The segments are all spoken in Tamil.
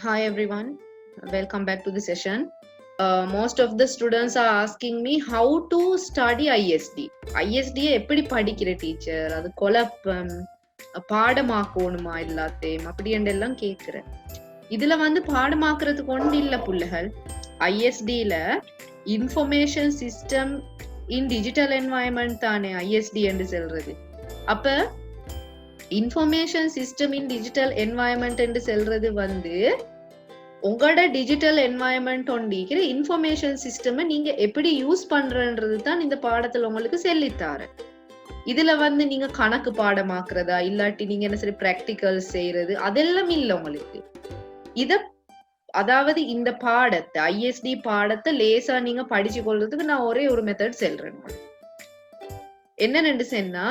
Hi everyone, welcome back to the session. Most of the students are asking me how to study ISD. ISD எப்படி படிக்கிற டீச்சர், அது குழப்பம், பாடமாக்கணுமா எல்லாத்தையும் அப்படி எல்லாம் கேட்கிறேன். இதுல பாடமாக்குறதுக்கு ஒன்று இல்ல புள்ளைகள். ஐஎஸ்டில information system in digital environment தானே ஐஎஸ்டி என்று சொல்றது. அப்ப information system in digital environment என்று சொல்றது உங்களோட டிஜிட்டல் என்வாயன்மெண்ட் ஒண்டிக்கிற இன்ஃபர்மேஷன் சிஸ்டம் நீங்க எப்படி யூஸ் பண்றன்றது தான் இந்த பாடத்துல உங்களுக்கு சொல்லித்தாரு. இதுல நீங்க கணக்கு பாடமாக்குறதா இல்லாட்டி நீங்க என்ன சரி பிராக்டிகல் செய்யறது அதெல்லாம் இல்ல உங்களுக்கு. அதாவது இந்த பாடத்தை ஐஎஸ்டி பாடத்தை லேசா நீங்க படிச்சு கொள்றதுக்கு நான் ஒரே ஒரு மெத்தட் சொல்றேன். என்ன நினைச்சேன்னா,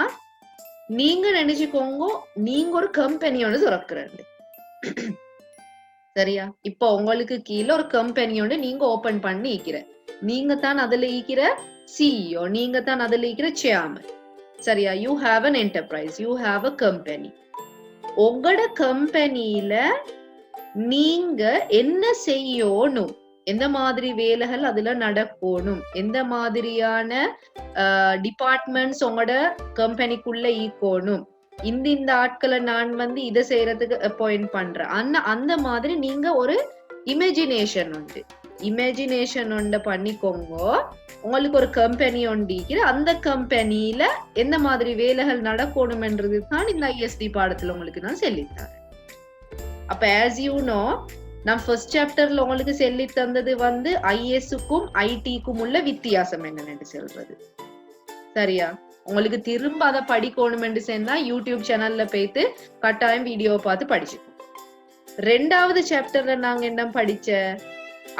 நீங்க நினைச்சுக்கோங்க நீங்க ஒரு கம்பெனியோட திறக்குறேன். சரியா? இப்ப உங்களுக்கு கீழே ஒரு கம்பெனியோட நீங்க ஓபன் பண்ணி ஈக்கிற, நீங்க தான் அதுல ஈக்கிற சிஇஓ, நீங்க தான் அதுல ஈக்கிற சேர்மன். சரியா? You have an enterprise, you have a company. உங்களோட கம்பெனியில நீங்க என்ன செய்யணும், எந்த மாதிரி வேலைகள் அதுல நடக்கணும், எந்த மாதிரியான டிபார்ட்மெண்ட்ஸ் உங்களோட கம்பெனிக்குள்ள ஈக்கணும், இந்த ஆட்களை நான் இதை செய்யறதுக்கு அப்பாயிண்ட் பண்றேன். அந்த மாதிரி நீங்க ஒரு இமேஜினேஷன் உண்டு, இமேஜினேஷன் ஒன்று பண்ணிக்கோங்க. உங்களுக்கு ஒரு கம்பெனி ஒண்டிக்கிற, அந்த கம்பெனியில எந்த மாதிரி வேலைகள் நடக்கணும்ன்றது தான் இந்த ஐஎஸ்டி பாடத்துல உங்களுக்கு நான் சொல்லித்தரேன். அப்ப ஆஸ் யூ நோ, நான் ஃபர்ஸ்ட் சாப்டர்ல உங்களுக்கு சொல்லி தந்தது ஐஎஸ்க்கும் ஐடிக்கும் உள்ள வித்தியாசம் என்னன்னு சொல்றது. சரியா? உங்களுக்கு திரும்ப அதை படிக்கணும் என்று சொன்னா யூடியூப் சேனல்ல போயிட்டு கட்டாயம் வீடியோ பார்த்து படிச்சுக்கோம். ரெண்டாவது சாப்டர்ல நாங்க என்ன படிச்ச,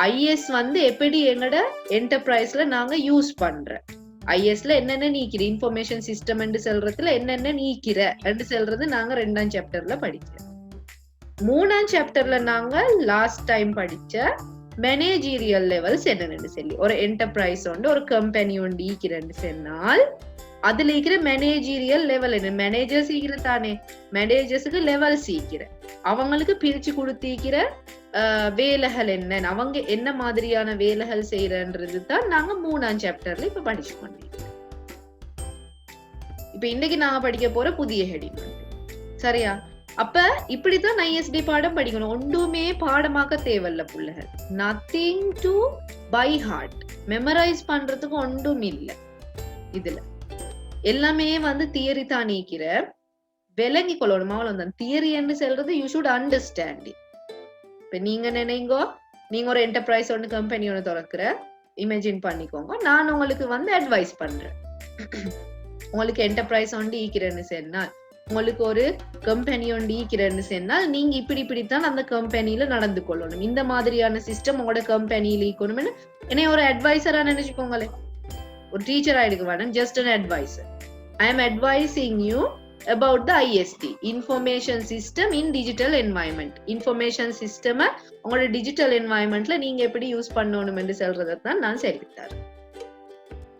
ஐஎஸ் எப்படி எங்கட என்டர்பிரைஸ்ல நாங்க யூஸ் பண்ற, ஐஎஸ்ல என்னென்ன நீக்கிற, இன்ஃபர்மேஷன் சிஸ்டம் என்று சொல்றதுல என்னென்ன நீக்கிற என்று சொல்றது நாங்க ரெண்டாம் சாப்டர்ல படிச்சோம். மூணாம் சாப்டர்ல நாங்க லாஸ்ட் டைம் படிச்ச மேனேஜீரியல் லெவல்ஸ் என்னன்னு சொல்லி, ஒரு என்டர்பிரைஸ் ஒரு கம்பெனி ஒன்று ஈக்கிறன்னு சொன்னால் அதுல இருக்கிற மேனேஜீரியல் லெவல் என்ன, மேனேஜர்ஸ் ஈக்கிற தானே, மேனேஜர்ஸுக்கு லெவல் சீக்கிர, அவங்களுக்கு பிரிச்சு கொடுத்திருக்கிற வேலைகள் என்ன, அவங்க என்ன மாதிரியான வேலைகள் செய்யறன்றது தான் நாங்க மூணாம் சாப்டர்ல இப்ப படிச்சு கொண்டிருக்கோம். இப்ப இன்னைக்கு நாங்க படிக்க போற புதிய ஹெடிங். சரியா? அப்ப இப்படித்தான் ஐஎஸ்டி பாடம் படிக்கணும். ஒன்றுமே பாடமாக்க தேவையில்ல புள்ளைகள். Nothing to by heart, memorise பண்றதுக்கு ஒன்றும் இல்லை. இதுல எல்லாமே தியரி தான் நீக்கிற, விளங்கி கொள்ளணும். அவ்வளவுதான். தியரி என்று சொல்றது யூ ஷுட் அண்டர்ஸ்டாண்ட். இப்ப நீங்க நினைங்கோ, நீங்க ஒரு என்டர்பிரைஸ் ஒன்று கம்பெனி ஒன்று திறக்கிற, இமேஜின் பண்ணிக்கோங்க. நான் உங்களுக்கு அட்வைஸ் பண்றேன். உங்களுக்கு என்டர்பிரைஸ் ஒன்று ஈக்கிறேன்னு சொன்னால், உங்களுக்கு ஒரு கம்பெனி ஒன்று ஈக்கிறேன்னு சொன்னால் நீங்க இப்படித்தான் அந்த கம்பெனியில நடந்து கொள்ளணும், இந்த மாதிரியான சிஸ்டம் உங்களோட கம்பெனியில ஈக்கணும்னு என்னைய ஒரு அட்வைசரா நினைச்சுக்கோங்களேன். ஒரு டீச்சர் ஆயிடுக்க வேணும், just an advisor. I am advising you about the ISD, Information System in Digital Environment. Information System உங்களோட டிஜிட்டல் என்வாயன்மெண்ட்ல நீங்க எப்படி யூஸ் பண்ணணும் என்று சொல்றதை தான் நான் சொல்லித்தரேன்.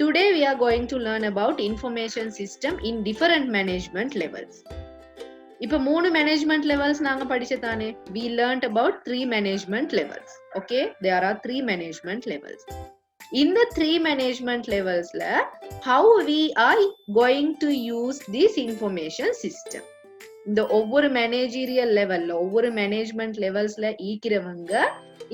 Today we are going to learn about information system in different management levels. இப்ப 3 management levels நாங்க படிச்சதானே. We learned about 3 management levels. Okay, there are 3 management levels. In the 3 management levels how we are going to use this information system. இந்த ஒவ்வொரு managerial level, ஒவ்வொரு management levelsல ஈக்கிறவங்க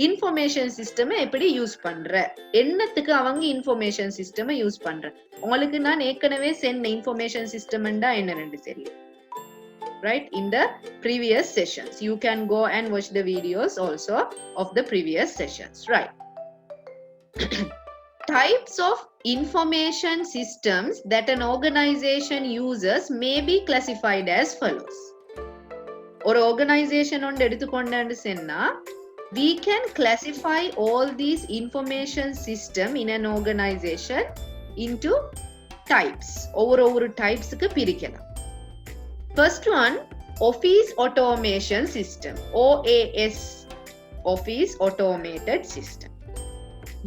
இன்ஃபர்மேஷன் சிஸ்டம் எப்படி யூஸ் பண்ற, என்னத்துக்கு அவங்க இன்ஃபர்மேஷன் சிஸ்டம் யூஸ் பண்ற, உங்களுக்கு நான் ஏற்கனவே சொன்ன இன்ஃபர்மேஷன் சிஸ்டம்டா என்னன்னு தெரியும். Right? In the previous sessions you can go and watch the videos also of the previous sessions. Right? Types of information systems that an organization uses may be classified as follows. ஒரு organization ஒன்று எடுத்துக்கொண்டான்னு சொன்னா, we can classify all these information system in an organization into types. ஒவ்வொரு typesக்கு பிரிக்கலாம். First one, Office Automation System, OAS, Office Automated System.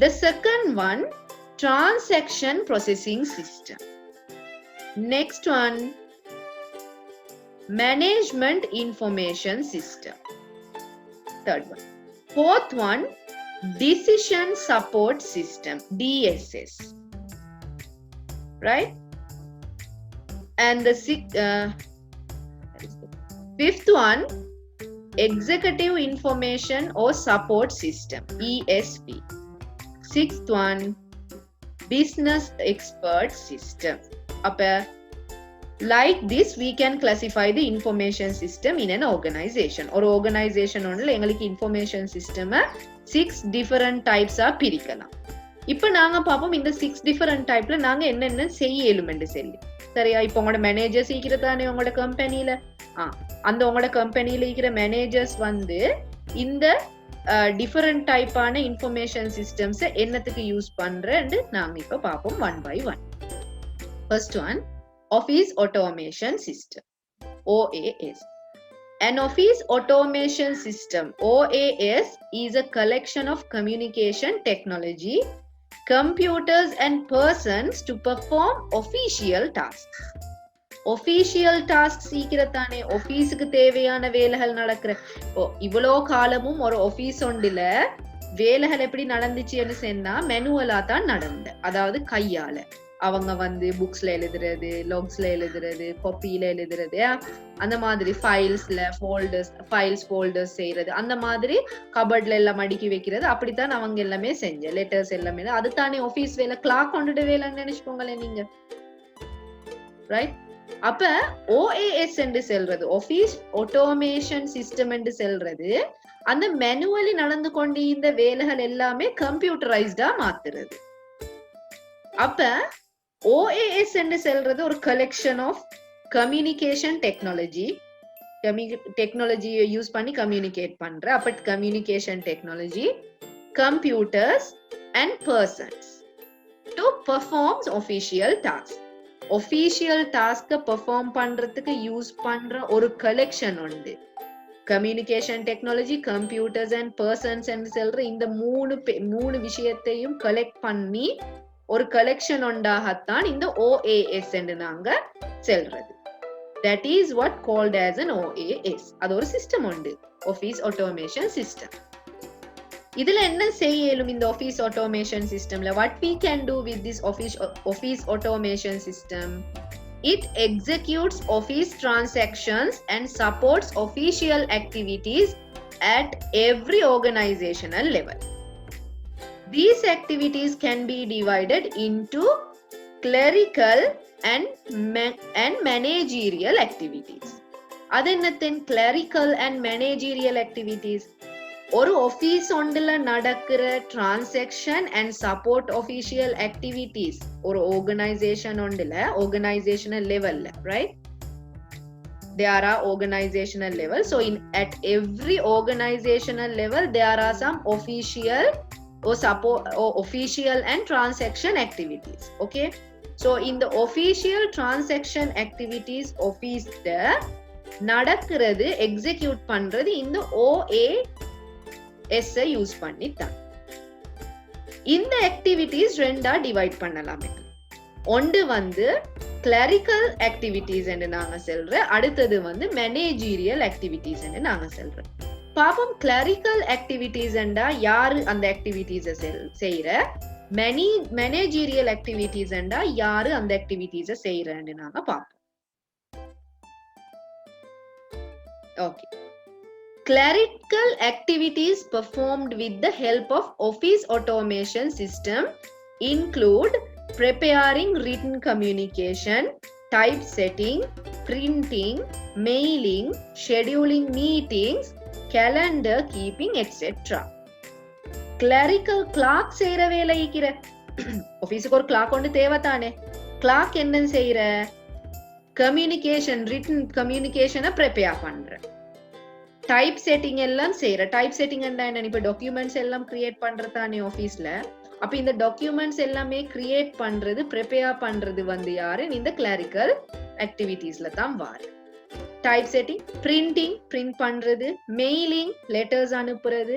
The second one, Transaction Processing System. Next one, Management Information System. Third one, Fourth one, decision support system, DSS, right? And the fifth one, executive information or support system, ESP. Sixth one, business expert system. Like this we can classify the information system in an organization. Or organization only எங்களுக்கு information system 6 different types பிரிக்கலாம். இப்போ நாங்க பாப்போம் இந்த 6 different typeல நாங்க என்னென்ன செய்யலும்னு சொல்லி. சரியா? இப்போ உங்களோட மேனேஜர்ஸ் இருக்கிறதானே உங்களோட கம்பெனில, அந்த உங்களோட கம்பெனில இருக்கிற மேனேஜர்ஸ் வந்து இந்த டிஃபரெண்ட் டைப்பான இன்ஃபர்மேஷன் சிஸ்டம்ஸ் என்னத்துக்கு யூஸ் பண்றேன்னு நாங்க இப்ப பாப்போம் one by one. First one, Office Automation System, OAS. An office automation system, OAS, is a collection of communication technology, computers and persons to perform official tasks. Official tasks சீக்கிரத்தானே ஆபீஸுக்கு தேவையான வேலைகள் நடக்கிற. இவ்வளோ காலமும் ஒரு ஆபீஸ் ஒன்றில வேலைகள் எப்படி நடந்துச்சுன்னு சொன்னா மெனுவலா தான் நடந்த, அதாவது கையால அவங்க வந்து புக்ஸ்ல எழுதுறது, லாக்ஸ்ல எழுதுறது, காப்பியில எழுதுறது, அந்த மாதிரி ஃபைல்ஸ் ஃபோல்டர்ஸ் செய்யறது, அந்த மாதிரி கபர்ட்ல எல்லாம் அடுக்கி வைக்கிறது, அப்படித்தான் அவங்க எல்லாமே செஞ்ச லெட்டர்ஸ் எல்லாமே. அதுதானே ஆபீஸ் வேலை, கிளாக் கொண்டுட்டு வேலைன்னு நினைச்சுக்கோங்களேன் நீங்க, ரைட்? அப்ப OAS என்று சொல்றது, ஆபீஸ் ஆட்டோமேஷன் சிஸ்டம் என்று சொல்றது, அந்த மேனுவலி நடந்து கொண்டு இந்த வேலைகள் எல்லாமே கம்ப்யூட்டரைஸ்டா மாத்துறது. அப்ப OAS என்று சொல்றது ஒரு கலெக்ஷன் ஆஃப் கம்யூனிகேஷன் டெக்னாலஜியை யூஸ் பண்ணி கம்யூனிகேட் பண்ற. அப்ப communication technology, computers and persons to perform official task. Official டாஸ்க perform பண்றதுக்கு யூஸ் பண்ற ஒரு கலெக்ஷன் உண்டு. Communication technology, computers and persons என்று சொல்ற இந்த மூணு விஷயத்தையும் கலெக்ட் பண்ணி ஒரு கலெக்ஷன் உண்டாகத்தான் இந்த OAS என்று நாங்க சொல்றது. That is what called as an OAS. அது ஒரு சிஸ்டம் உண்டு, ஆபீஸ் ஆட்டோமேஷன் சிஸ்டம். இதுல என்ன செய்யலும் இந்த ஆபீஸ் ஆட்டோமேஷன் சிஸ்டம்ல? What we can do with this office automation system? It executes office transactions and supports official activities at every organizational level. These activities can be divided into clerical and managerial activities. அதென்னத்தின் clerical and managerial activities? ஒரு ஆபீஸ் ஒன்றுல நடக்கிற transaction and support official activities ஒரு ஆர்கனைசேஷன் ஒன்றுல, ஆர்கனைசேஷனல் லெவல்ல, right? There are organizational level. So at every organizational level there are some official or support or official and transaction activities. Okay, so in the official transaction activities office நடக்கிறது, எக்ஸிக்யூட் பண்றது இந்த OAS யூஸ் பண்ணி தான். இந்த ஆக்டிவிட்டீஸ் ரெண்டா டிவைட் பண்ணலாம். ஒன்று வந்து கிளரிக்கல் ஆக்டிவிட்டீஸ் என்று நாங்க சொல்ற, அடுத்தது வந்து மேனேஜீரியல் ஆக்டிவிட்டீஸ் என்று நாங்க சொல்றோம். பாப்போம், கிளரிக்கல் ஆக்டிவிட்டீஸ் என்றா யாரு அந்த ஆக்டிவிட்டீஸ செய்யற, மேனேஜீரியல் ஆக்டிவிட்டீஸ் என்றா யாரு அந்த ஆக்டிவிட்டீஸ செய்யறன்னு நாங்க பாப்போம். Okay, clerical activities performed with the help of office automation system include preparing written communication, typesetting, printing, mailing, scheduling meetings, calendar keeping, etc. Clerical clerk செய்யற வேலை இருக்கிற ஆபீஸுக்கு ஒரு கிளாக் ஒன்று தேவைத்தானே. கிளாக் என்ன செய்யற? கம்யூனிகேஷன், ரிட்டன் கம்யூனிகேஷனை ப்ரிப்பேர் பண்ற. டைப் செட்டிங் எல்லாம் செய்யற. டைப் செட்டிங் என்ன? இப்ப டாக்குமெண்ட்ஸ் எல்லாம் கிரியேட் பண்றதானே ஆபீஸ்ல. அப்ப இந்த டாக்குமெண்ட்ஸ் எல்லாமே கிரியேட் பண்றது, ப்ரிப்பேர் பண்றது வந்து யாரு? இந்த கிளரிக்கல் ஆக்டிவிட்டீஸ்ல தான் வாரு. டைப் செட்டிங், பிரிண்டிங், பிரிண்ட் பண்றது, மெயிலிங், லெட்டர்ஸ் அனுப்புறது,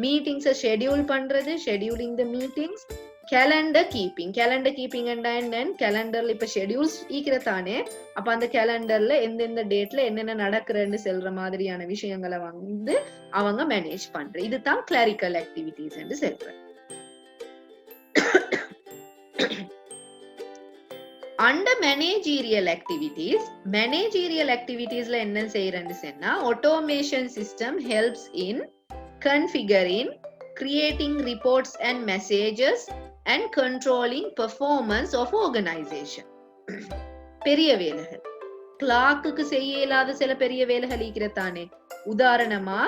மீட்டிங்ஸை ஷெட்யூல் பண்றது, ஷெட்யூலிங் த மீட்டிங்ஸ், calendar keeping என்ன கேலண்டர்ல இப்ப ஷெட்யூல்ஸ் ஈக்கிறதானே அப்ப அந்த கேலண்டர்ல எந்தெந்த டேட்ல என்னென்ன நடக்குறன்னு சொல்ற மாதிரியான விஷயங்களை வந்து அவங்க மேனேஜ் பண்ற இதுதான் கிளரிக்கல் ஆக்டிவிட்டிஸ் என்று சொல்றேன். Under managerial activities la enna seiranu senna automation system helps in configuring, creating reports and messages and controlling performance of organization. பெரிய வேலைகள் கிளாக்குக்கு செய்ய இயலாத சில பெரிய வேலைகள் இருக்கிறதானே உதாரணமா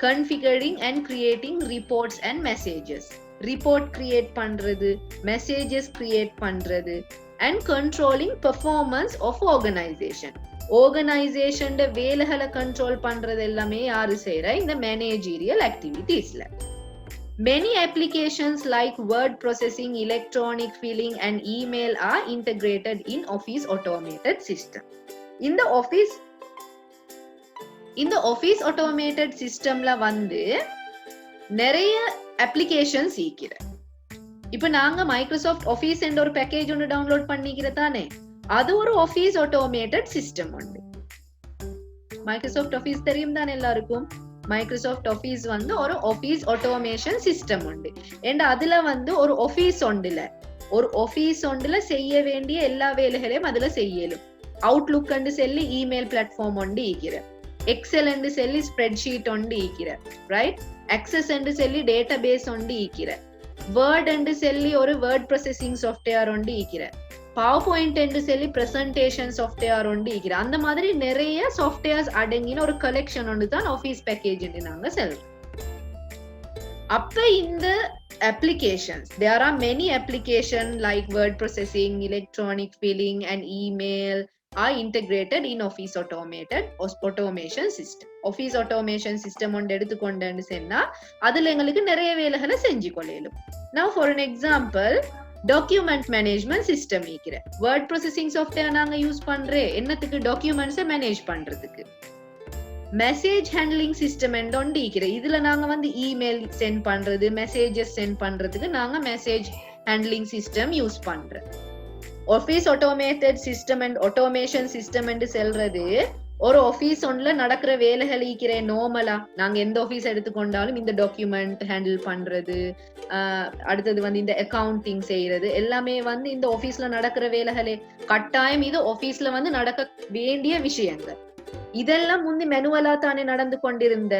configuring and creating reports and messages, report create பண்றது, messages create பண்றது and controlling performance of organization. Organization de வேலைகளை control பண்றது எல்லாமே யாரு செய்யற இந்த managerial activitiesல. Many applications like word processing, electronic filing and email are integrated in Office automated system. இந்த Office automated systemல வந்து நிறைய applications ஈக்கிற. இப்ப நாங்க மைக்ரோசாஃப்ட் ஆபீஸ் என்ற ஒரு பேக்கேஜ் ஒன்று டவுன்லோட் பண்ணிக்கிறதானே அது ஒரு ஆபீஸ் ஆட்டோமேட்டட் சிஸ்டம் உண்டு. மைக்ரோசாஃப்ட் ஆபீஸ் தெரியும் தானே எல்லாருக்கும். மைக்ரோசாஃப்ட் ஆபீஸ் வந்து ஒரு ஆபீஸ் ஆட்டோமேஷன் சிஸ்டம் உண்டு. ஏன்னா அதுல வந்து ஒரு ஆபீஸ் ஒன்றுல செய்ய வேண்டிய எல்லா வேலைகளையும் அதுல செய்யலும். அவுட்லுக் என்று சொல்லி இமெயில் பிளாட்ஃபார்ம் ஒன்று ஈக்கிற, எக்ஸல் என்று சொல்லி ஸ்ப்ரெட்ஷீட் ஒன்று ஈக்கிற, ரைட், அக்சஸ் என்று சொல்லி டேட்டா பேஸ் ஒன்று ஈக்கிற, வேர்ட் என்று சொல்லி ஒரு வேர்ட் ப்ராசஸிங் சாஃப்ட்வேர் ஒன்று ஈக்கிற, பவர் பாயிண்ட் என்று சொல்லி பிரசன்டேஷன் சாஃப்ட்வேர் ஒன்று ஈக்கிற, அந்த மாதிரி நிறைய சாஃப்ட்வேர்ஸ் அடங்கின ஒரு கலெக்ஷன் ஒன்று தான் ஆஃபீஸ் பேக்கேஜ் என்று நாங்க சொல்றோம். அப்ப இந்த applications, there are many applications like word processing, electronic filing and email are integrated in Office automation system. Office automation system ஒன்று எடுத்துக்கொண்டேன்னு சொன்னா அதுல எங்களுக்கு நிறைய வேலைகளை செஞ்சு கொள்ளலும். Now for an example, document management system ஈக்கிற word processing software நாங்க யூஸ் பண்றேன் என்னத்துக்கு டாக்குமெண்ட்ஸை மேனேஜ் பண்றதுக்கு. மெசேஜ் ஹேண்ட்லிங் சிஸ்டம் ஒன்று ஈக்கிற இதுல நாங்க வந்து இமெயில் சென்ட் பண்றது, மெசேஜஸ் சென்ட் பண்றதுக்கு நாங்க மெசேஜ் ஹேண்ட்லிங் சிஸ்டம் யூஸ் பண்றோம். Office automated system and automation system என்று சொல்றது ஒரு ஆஃபீஸ் ஒன்ல நடக்கிற வேலைகள் ஈக்கிறேன். நார்மலா நாங்க எந்த ஆஃபீஸ் எடுத்துக்கொண்டாலும் இந்த டாக்குமெண்ட் ஹேண்டில் பண்றது, அடுத்தது வந்து இந்த அக்கவுண்டிங் செய்யறது எல்லாமே வந்து இந்த ஆஃபீஸ்ல நடக்கிற வேலைகளே. கட்டாயம் இது ஆஃபீஸ்ல வந்து நடக்க வேண்டிய விஷயங்கள். இதெல்லாம் முந்தி மெனுவலா தானே நடந்து கொண்டிருந்த,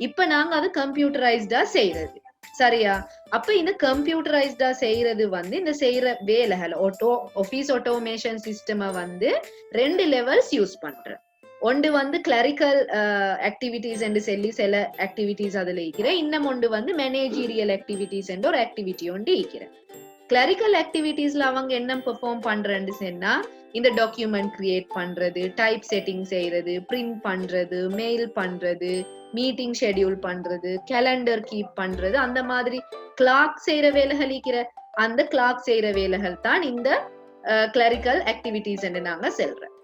இப்ப நாங்க அது கம்ப்யூட்டரைஸ்டா செய்யறது. சரியா? அப்ப இந்த கம்ப்யூட்டரைஸ்டா செய்யறது வந்து இந்த செய்யற வேலைகள் ஆஃபீஸ் ஆட்டோமேஷன் சிஸ்டம் வந்து 2 லெவல்ஸ் யூஸ் பண்றேன். ஒன்று வந்து கிளரிக்கல் ஆக்டிவிட்டிஸ் என்று சொல்லி சில ஆக்டிவிட்டிஸ் அதுல ஈக்கிறேன். இன்னும் ஒன்று வந்து மேனேஜீரியல் ஆக்டிவிட்டிஸ் என்ற ஒரு ஆக்டிவிட்டி ஒன்று ஈக்கிறேன். கிளரிக்கல் ஆக்டிவிட்டிஸ்ல அவங்க என்ன பெர்ஃபார்ம் பண்றேன்னு சொன்னா இந்த டாக்குமெண்ட் கிரியேட் பண்றது, டைப் செட்டிங் செய்யறது, பிரிண்ட் பண்றது, மெயில் பண்றது, மீட்டிங் ஷெட்யூல் பண்றது, கேலண்டர் கீப் பண்றது, அந்த மாதிரி கிளாக் செய்யற வேலைகள் ஈக்கிற அந்த கிளாக் செய்யற வேலைகள் தான் இந்த கிளரிக்கல் ஆக்டிவிட்டிஸ் என்று நாங்க சொல்றோம்.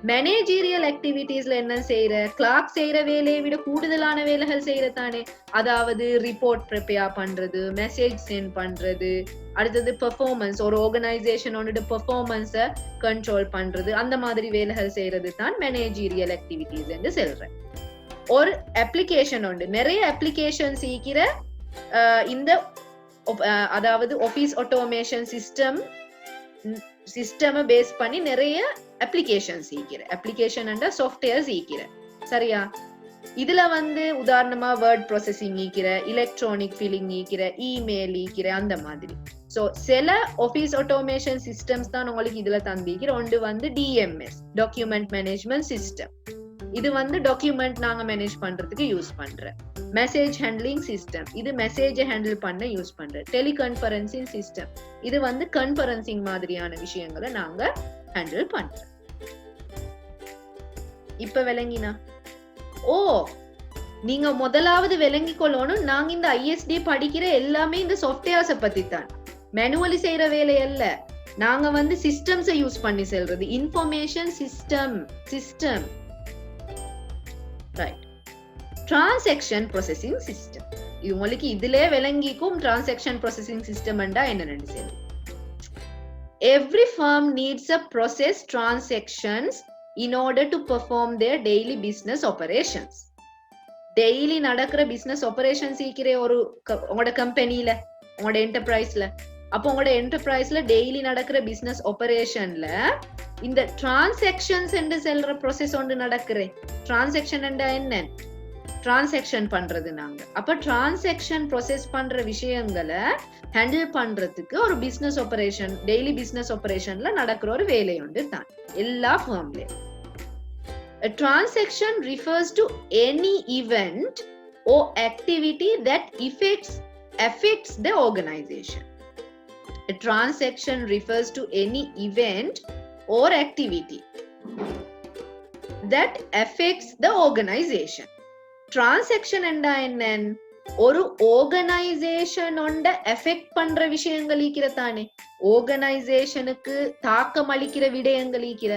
மேனேஜீரியல் ஆக்டிவிட்டிஸ்ல என்ன செய்யற கிளாக் செய்யற வேலையை விட கூடுதலான வேலைகள் செய்யறதானே. அதாவது ரிப்போர்ட் ப்ரிப்பேர் பண்றது, மெசேஜ் சென்ட் பண்றது, அடுத்தது பெர்ஃபார்மன்ஸ் ஒரு ஆர்கனைசேஷனோட பெர்ஃபார்மன்ஸை கண்ட்ரோல் பண்றது, அந்த மாதிரி வேலைகள் செய்யறது தான் மேனேஜீரியல் ஆக்டிவிட்டிஸ் என்று சொல்றேன். ஒரு அப்ளிகேஷன் உண்டு, நிறைய அப்ளிகேஷன்ஸ் ஈக்கிற இந்த அதாவது ஆஃபீஸ் ஆட்டோமேஷன் சிஸ்டம் பேஸ் பண்ணி நிறைய அப்ளிகேஷன்ஸ் ஈக்கிற, அப்ளிகேஷன் அண்ட் சாஃப்ட்வேர்ஸ் ஈக்கிற. சரியா? இதுல வந்து உதாரணமா வேர்ட் ப்ராசஸிங் ஈக்கிற, எலக்ட்ரானிக் ஃபில்லிங் ஈக்கிற, இமெயில் ஈக்கிற, அந்த மாதிரி. சோ சில ஆஃபீஸ் ஆட்டோமேஷன் சிஸ்டம்ஸ் தான் உங்களுக்கு இதுல தந்திக்கிற. ஒன்று வந்து டிஎம்எஸ், டாக்குமெண்ட் மேனேஜ்மெண்ட் சிஸ்டம். இது வந்து டாக்குமெண்ட் நாங்க மேனேஜ் பண்றதுக்கு யூஸ் பண்றேன். மெசேஜ் ஹேண்ட்லிங் சிஸ்டம், இது மெசேஜ் ஹேண்டில் பண்ண யூஸ் பண்றேன். டெலிகான்ஃபரன்சிங் சிஸ்டம், இது வந்து கான்ஃபரன்சிங் மாதிரியான விஷயங்களை நாங்க ஹேண்டில் பண்றோம். இப்ப விளங்கினா? ஓ, நீங்க முதலாவது விளங்கி கொள்ளணும், நாங்க இந்த ஐஎஸ்டி படிக்கிற எல்லாமே இந்த சாஃப்ட்வேர்ஸை பத்தி தான். மேனுவலி செய்யற வேலை அல்ல, நாங்க வந்து சிஸ்டம்ஸை யூஸ் பண்ணி செல்றது. Information system right. Transaction processing system, இது உங்களுக்கு இதுல விளங்கிக்கும். டிரான்சாக்ஷன் ப்ராசஸிங் சிஸ்டம் என்ன சொல்லி every firm needs a process transactions in order to perform their daily business operations. Daily நடக்கிற பிசினஸ் ஆபரேஷன்ஸ் ஈக்கிற ஒரு உங்களோட கம்பெனில உங்களோட என்டர்பிரைஸ்ல, அப்போ உங்களோட என்டர்பிரைஸ்ல டெய்லி நடக்கிற பிசினஸ் ஆபரேஷன்ல இந்த டிரான்சாக்ஷன்ஸ் என்று செல்ற ப்ராசஸ் ஒன்று நடக்குறேன். டிரான்சாக்ஷன் என்ன? டிரான்சாக்ஷன் பண்றது நாங்க. அப்ப டிரான்சாக்ஷன் ப்ராசஸ் பண்ற விஷயங்களை ஹேண்டில் பண்றதுக்கு ஒரு பிசினஸ் ஆபரேஷன், டெய்லி பிசினஸ் ஆபரேஷன்ல நடக்கிற ஒரு வேலை ஒன்று தான் எல்லா ஃபர்ம்லயும். A transaction refers to any event or activity that affects the organization. A transaction refers to any event or activity that affects the organization. Transaction என்ன? ஒரு ஆர்கனைசேஷன் ஒண்ட எஃபெக்ட் பண்ற விஷயங்கள் ஈக்கிறதானே, ஆர்கனைசேஷனுக்கு தாக்கம் அளிக்கிற விடயங்கள் ஈக்கிற,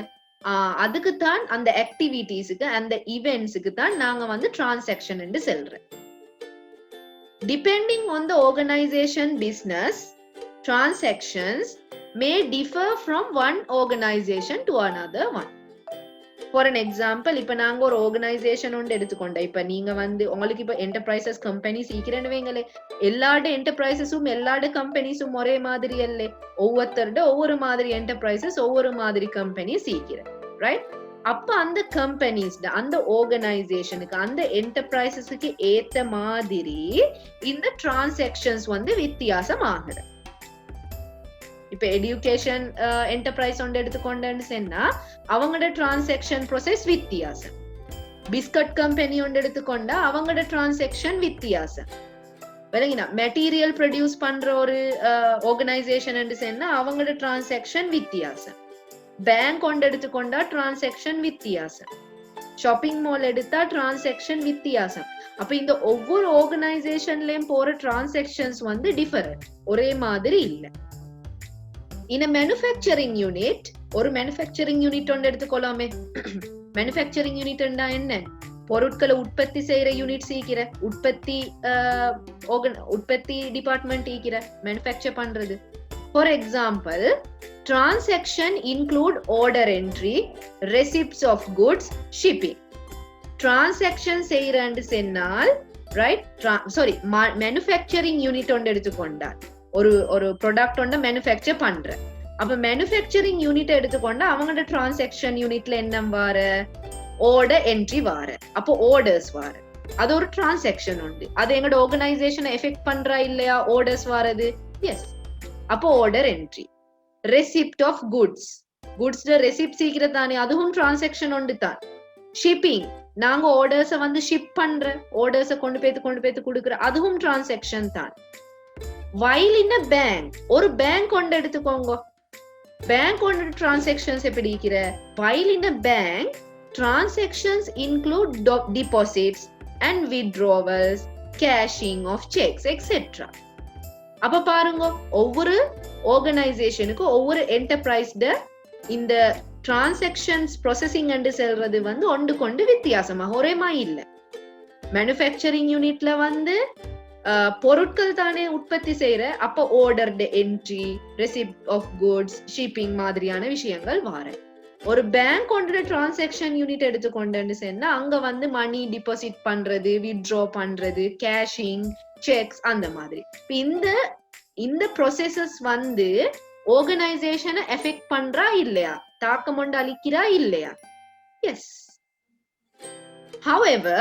அதுக்குத்தான் அந்த ஆக்டிவிட்டிஸுக்கு அந்த ஈவென்ட்ஸுக்கு தான் நாங்க வந்து டிரான்சாக்ஷன் என்று சொல்றோம். Depending on the organization business, transactions may differ from one organization to another one. For an example, இப்ப நாங்க ஒரு ஆர்கனைசேஷன் ஒன்று எடுத்துக்கொண்ட, இப்ப நீங்க வந்து உங்களுக்கு இப்ப என்டர்பிரைசஸ் கம்பெனிஸ் ஈக்கிறேன்னு வைங்களே, எல்லாட என்டர்பிரைசஸும் எல்லாட கம்பெனிஸும் ஒரே மாதிரி அல்ல, ஒவ்வொருத்தருட ஒவ்வொரு மாதிரி என்டர்பிரைசஸ் ஒவ்வொரு மாதிரி கம்பெனிஸ் ஈக்கிற, ரைட்? அப்ப அந்த கம்பெனிஸ் அந்த ஆர்கனைசேஷனுக்கு அந்த என்டர்பிரைசஸுக்கு ஏத்த மாதிரி இந்த டிரான்சாக்ஷன்ஸ் வந்து வித்தியாசம் ஆகுது. இப்ப எஜுகேஷன் என்டர்பிரைஸ் ஒன்று எடுத்துக்கொண்டேன்னு சொன்னா அவங்களோட டிரான்சாக்ஷன் ப்ராசஸ் வித்தியாசம். பிஸ்கட் கம்பெனி ஒன்று எடுத்துக்கொண்டா அவங்களோட டிரான்சாக்ஷன் வித்தியாசம். விளங்கினா? மெட்டீரியல் ப்ரொடியூஸ் பண்ற ஒரு ஆர்கனைசேஷன் என்று சொன்னா அவங்களோட டிரான்சாக்ஷன் வித்தியாசம். பேங்க் ஒன்று எடுத்துக்கொண்டா டிரான்சாக்ஷன் வித்தியாசம். ஷாப்பிங் மால் எடுத்தா டிரான்சாக்ஷன் வித்தியாசம். அப்ப இந்த ஒவ்வொரு ஆர்கனைசேஷன்லயும் போற டிரான்சாக்ஷன்ஸ் வந்து டிஃபரண்ட், ஒரே மாதிரி இல்லை. In a manufacturing unit, ஒரு manufacturing unit ஒன்று எடுத்துக்கொள்ளாமே. manufacturing unit என்ன? பொருட்களை உற்பத்தி செய்யற யூனிட் ஈக்கிற, உற்பத்தி டிபார்ட்மெண்ட் ஈக்கிற, மேனுஃபேக்சர் பண்றது. For example, transaction include order entry, receipts of goods, shipping. transaction செய்யறன்னு சொன்னால், ரைட்? manufacturing unit ஒன்று எடுத்துக்கொண்டால் ஒரு ப்ராடக்ட் ஒன்று மேனுஃபேக்சர் பண்ற, அப்ப மேனுஃபேக்சரிங் யூனிட் எடுத்துக்கொண்டா அவங்களோட டிரான்சாக்ஷன் யூனிட்ல என்ன வார? ஆர்டர் என்ட்ரி வார. அப்போ ஆர்டர்ஸ் வார, அது ஒரு டிரான்சாக்ஷன் உண்டு. அது எங்களோட ஆர்கனைசேஷனை எஃபெக்ட் பண்றா இல்லையா ஆர்டர்ஸ் வாரது? எஸ். அப்போ order entry. Receipt of goods, குட்ஸ்ல ரெசிப்ட் சீக்கிரம் தானே, அதுவும் டிரான்சாக்ஷன் உண்டு தான். ஷிப்பிங், நாங்க ஆர்டர்ஸை வந்து ஷிப் பண்ற, ஆர்டர்ஸை கொண்டு போய்த்து கொடுக்குற, அதுவும் டிரான்சாக்ஷன் தான். While in a bank, ஒரு பேங்க் ஒன்று எடுத்துக்கோங்க, பேங்க் ஒன்று டிரான்சாக்ஷன்ஸ் எப்படி இருக்கிற? While in a bank, transactions include deposits and withdrawals, cashing of checks, etc. அப்ப பாருங்க, ஒவ்வொரு ஆர்கனைசேஷனுக்கு ஒவ்வொரு என்டர்பிரைஸ்ட இந்த டிரான்சாக்ஷன்ஸ் ப்ராசஸிங் என்று சொல்றது வந்து ஒன்று கொண்டு வித்தியாசமாக ஒரேமா இல்லை. மேனுஃபேக்சரிங் யூனிட்ல வந்து பொருட்கள் தானே உற்பத்தி செய்யற, அப்ப order entry, receipt of goods, shipping மாதிரியான விஷயங்கள் வார. ஒரு பேங்க் ஒன்று டிரான்சாக்ஷன் யூனிட் எடுத்துக்கொண்டு சொன்னா அங்க வந்து மணி டிபாசிட் பண்றது, வித்ட்ரா பண்றது, கேஷிங், செக்ஸ், அந்த மாதிரி. இந்த ப்ராசஸஸ் வந்து ஆர்கனைசேஷனை எஃபெக்ட் பண்றா இல்லையா, தாக்கம் ஒன்று அளிக்கிறா இல்லையா? S. However,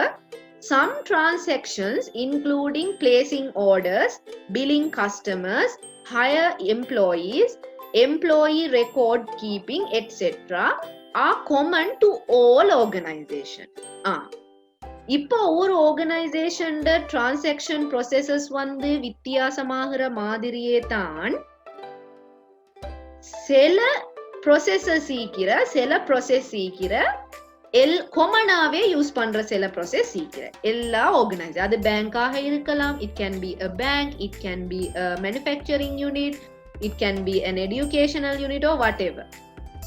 some transactions, including placing orders, billing customers, hire employees, employee record keeping, etc., are common to all organizations. இப்போ ஒரு ஆர்கனைசேஷன் டிரான்சாக்ஷன் ப்ராசஸஸ் வந்து வித்தியாசமாகிற மாதிரியே தான் சில ப்ராசஸஸ் ஈக்கிற, சில ப்ராசஸ் ஈக்கிற கொமனாவே யூஸ் பண்ற சில ப்ராசஸ் சீக்கிர எல்லா ஆர்கனைஸ், அது பேங்காக இருக்கலாம், it can be a bank, it can be a manufacturing unit, it can be an educational unit or whatever.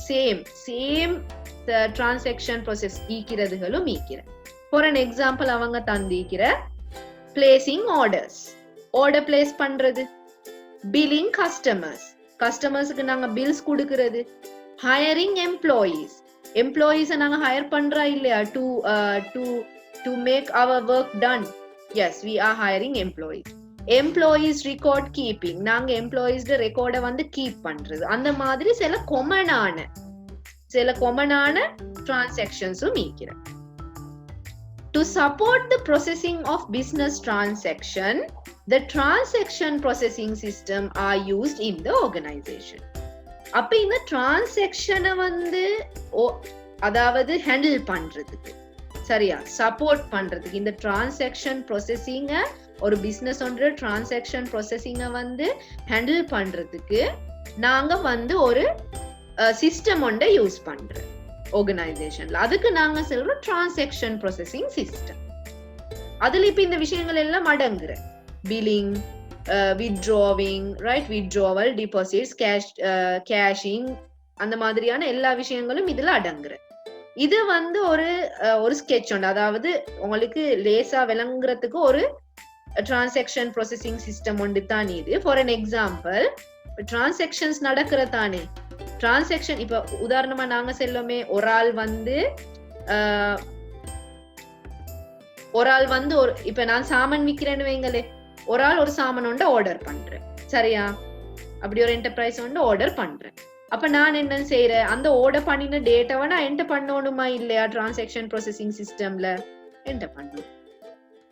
Same transaction process ஈக்கிறதுகளும் ஈக்கிற. ஃபார் an எக்ஸாம்பிள் அவங்க தந்திக்கிற பிளேசிங் ஆர்டர்ஸ், ஆர்டர் பிளேஸ் பண்றது, பில்லிங் கஸ்டமர்ஸ், கஸ்டமர்ஸ்க்கு நாங்க பில்ஸ் கொடுக்கிறது. ஹையரிங் எம்ப்ளாயீஸ் நாங்க ஹையர் பண்றா இல்லையா to make our work done. Yes, we are hiring employees record keeping, நாங்க எம்ப்ளாயீஸ் ரெக்கார்டை வந்து கீப் பண்றது. அந்த மாதிரி சில கொமனான டிரான்சாக்ஷன்ஸும் மீக்கிற. To support the processing of business transaction, the transaction processing system are used in the organization. அப்ப இந்த டிரான்சாக்ஷனை வந்து அதாவது ஹேண்டில் பண்றதுக்கு, சரியா, சப்போர்ட் பண்றதுக்கு, இந்த டிரான்சாக்ஷன் ப்ராசஸிங்க, ஒரு பிசினஸ் ஒன்று டிரான்சாக்ஷன் ப்ராசஸிங்க வந்து ஹேண்டில் பண்றதுக்கு நாங்க வந்து ஒரு சிஸ்டம் ஒன்றை யூஸ் பண்றோம் ஆர்கனைசேஷன்ல. அதுக்கு நாங்க சொல்றோம் டிரான்சாக்ஷன் ப்ராசஸிங் சிஸ்டம். அதுல இப்ப இந்த விஷயங்கள் எல்லாம் அடங்குற billing, withdrawing, right, withdrawal, deposits, cashing, அந்த மாதிரியான எல்லா விஷயங்களும் இதுல அடங்குற. இது வந்து ஒரு ஸ்கெட்ச் உண்டு, அதாவது உங்களுக்கு லேசா விளங்குறதுக்கு ஒரு டிரான்சாக்ஷன் ப்ராசஸிங் சிஸ்டம் ஒன்று தான் இது. ஃபார் அன் எக்ஸாம்பிள், டிரான்சாக்ஷன்ஸ் நடக்கிற தானே டிரான்சாக்ஷன். இப்ப உதாரணமா நாங்க செல்லோமே, ஒரு ஆள் வந்து இப்ப நான் சாமான் விற்கிறேன்னு வைங்களே, ஒரு ஆள் ஒரு சாமான் ஒன்று ஆர்டர் பண்றேன், சரியா, அப்படி ஒரு என்டர்பிரைஸ் ஒன்று ஆர்டர் பண்றேன். அப்ப நான் என்ன செய்யறேன், அந்த ஆர்டர் பண்ணின டேட்டாவை நான் என்டர் பண்ணணுமா இல்லையா டிரான்சாக்ஷன் ப்ராசஸிங் சிஸ்டம்ல என்டர் பண்ணணும்.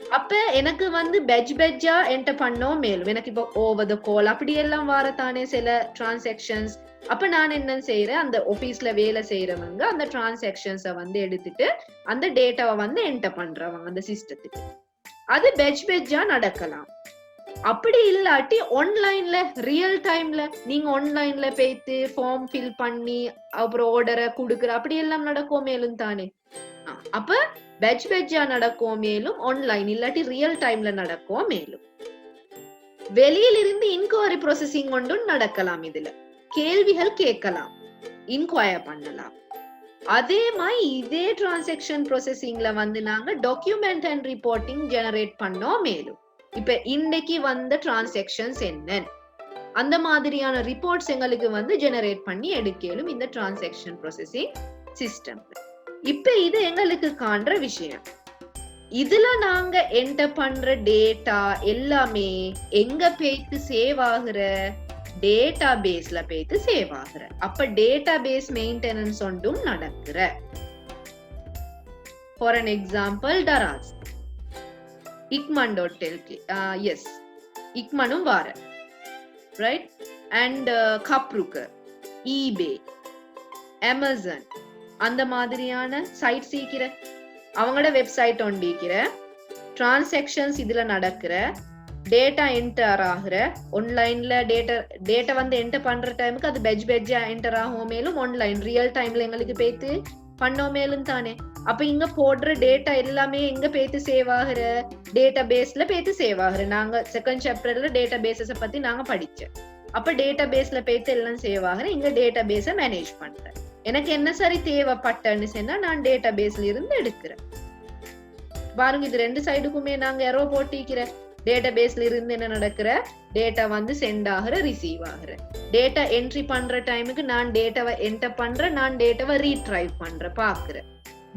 அப்ப எனக்கு வந்து பெஜ்ஜா என்டர் பண்ணோம். மேலும் எனக்கு இப்போ ஓவர் த கால் அப்படி எல்லாம் வரத்தானே சில டிரான்சாக்ஷன்ஸ். அப்ப நான் என்ன செய்யறேன், அந்த ஆபீஸ்ல வேலை செய்யறவங்க அந்த டிரான்சாக்ஷன்ஸை வந்து எடுத்துட்டு அந்த டேட்டாவை வந்து என்டர் பண்றவங்க அந்த சிஸ்டத்துக்கு. அது பெஜ்ஜா நடக்கலாம். அப்படி இல்லாட்டி ஆன்லைன்ல ரியல் டைம்ல நீங்க ஆன்லைன்ல போயிட்டு ஃபார்ம் ஃபில் பண்ணி அப்புறம் ஆர்டரை கொடுக்குற அப்படி எல்லாம் நடக்கும் மேலும் தானே. அப்ப பெஜ்ஜா நடக்கும் மேலும், ஆன்லைன் இல்லாட்டி ரியல் டைம்ல நடக்கும் மேலும். வெளியில இருந்து இன்கொயரி ப்ராசஸிங் கொண்டும் நடக்கலாம். இதுல கேள்விகள் கேட்கலாம், இன்கொயர் பண்ணலாம். அதே மாதிரி இதே டிரான்சாக்ஷன் ப்ராசஸிங்ல வந்து நாங்க டாக்குமெண்ட் அண்ட் ரிப்போர்ட்டிங் ஜெனரேட் பண்ணோம் மேலும். இப்ப இன்னைக்கு வந்த டிரான்சாக்ஷன்ஸ் என்ன, அந்த மாதிரியான ரிப்போர்ட்ஸ் எங்களுக்கு வந்து ஜெனரேட் பண்ணி எடுக்கலும் இந்த டிரான்சாக்ஷன் ப்ராசஸிங் சிஸ்டம்ல. இப்ப இது எங்களுக்கு காண்ற விஷயம். இதுல நாங்க என்டர் பண்ற டேட்டா எல்லாமே எங்க போயிட்டு சேவ் ஆகுற, டேட்டா பேஸ்ல போயிட்டு சேவ் ஆகுற. அப்ப டேட்டா பேஸ் மெயின்டெனன்ஸ் ஒன்றும் நடக்குற. For an example, Dras, ikman.lk, yes, ikmanum வார, right, and Kapruker, eBay, Amazon, அந்த மாதிரியான சைட் சீக்கிர அவங்களோட வெப்சைட் ஒண்டிக்கிற டிரான்சாக்ஷன்ஸ் இதுல நடக்கிற, டேட்டா என்டர் ஆகுற, ஆன்லைன்ல டேட்டா வந்து என்டர் பண்ற டைமுக்கு அது பெஜ்ஜா என்டர் ஆகும் மேலும், ஆன்லைன் ரியல் டைம்ல எங்களுக்கு போயிட்டு பண்ணோம் மேலும் தானே. அப்ப இங்க போடுற டேட்டா எல்லாமே எங்க போயிட்டு சேவ் ஆகுற, டேட்டா பேஸ்ல போயிட்டு சேவ் ஆகுற. நாங்க செகண்ட் சாப்டர்ல டேட்டா பேஸஸ் பத்தி நாங்க படிச்சோம். அப்ப டேட்டா பேஸ்ல போயிட்டு எல்லாம் சேவ் ஆகுற. இங்க டேட்டா பேஸ மேனேஜ் பண்றேன். எனக்கு என்ன சரி தேவைப்பட்டன்னு சொன்னா நான் டேட்டா பேஸ்ல இருந்து எடுக்கிறேன். பாருங்க, இது ரெண்டு சைடுக்குமே நாங்க எரோ போட்டிக்கிற. டேட்டா பேஸ்ல இருந்து என்ன நடக்கிற, டேட்டா வந்து சென்ட் ஆகுற, ரிசீவ் ஆகுற. டேட்டா என்ட்ரி பண்ற டைமுக்கு நான் டேட்டாவை என்டர் பண்றேன், நான் டேட்டாவை ரீட்ரைவ் பண்றேன், பாக்குறேன்.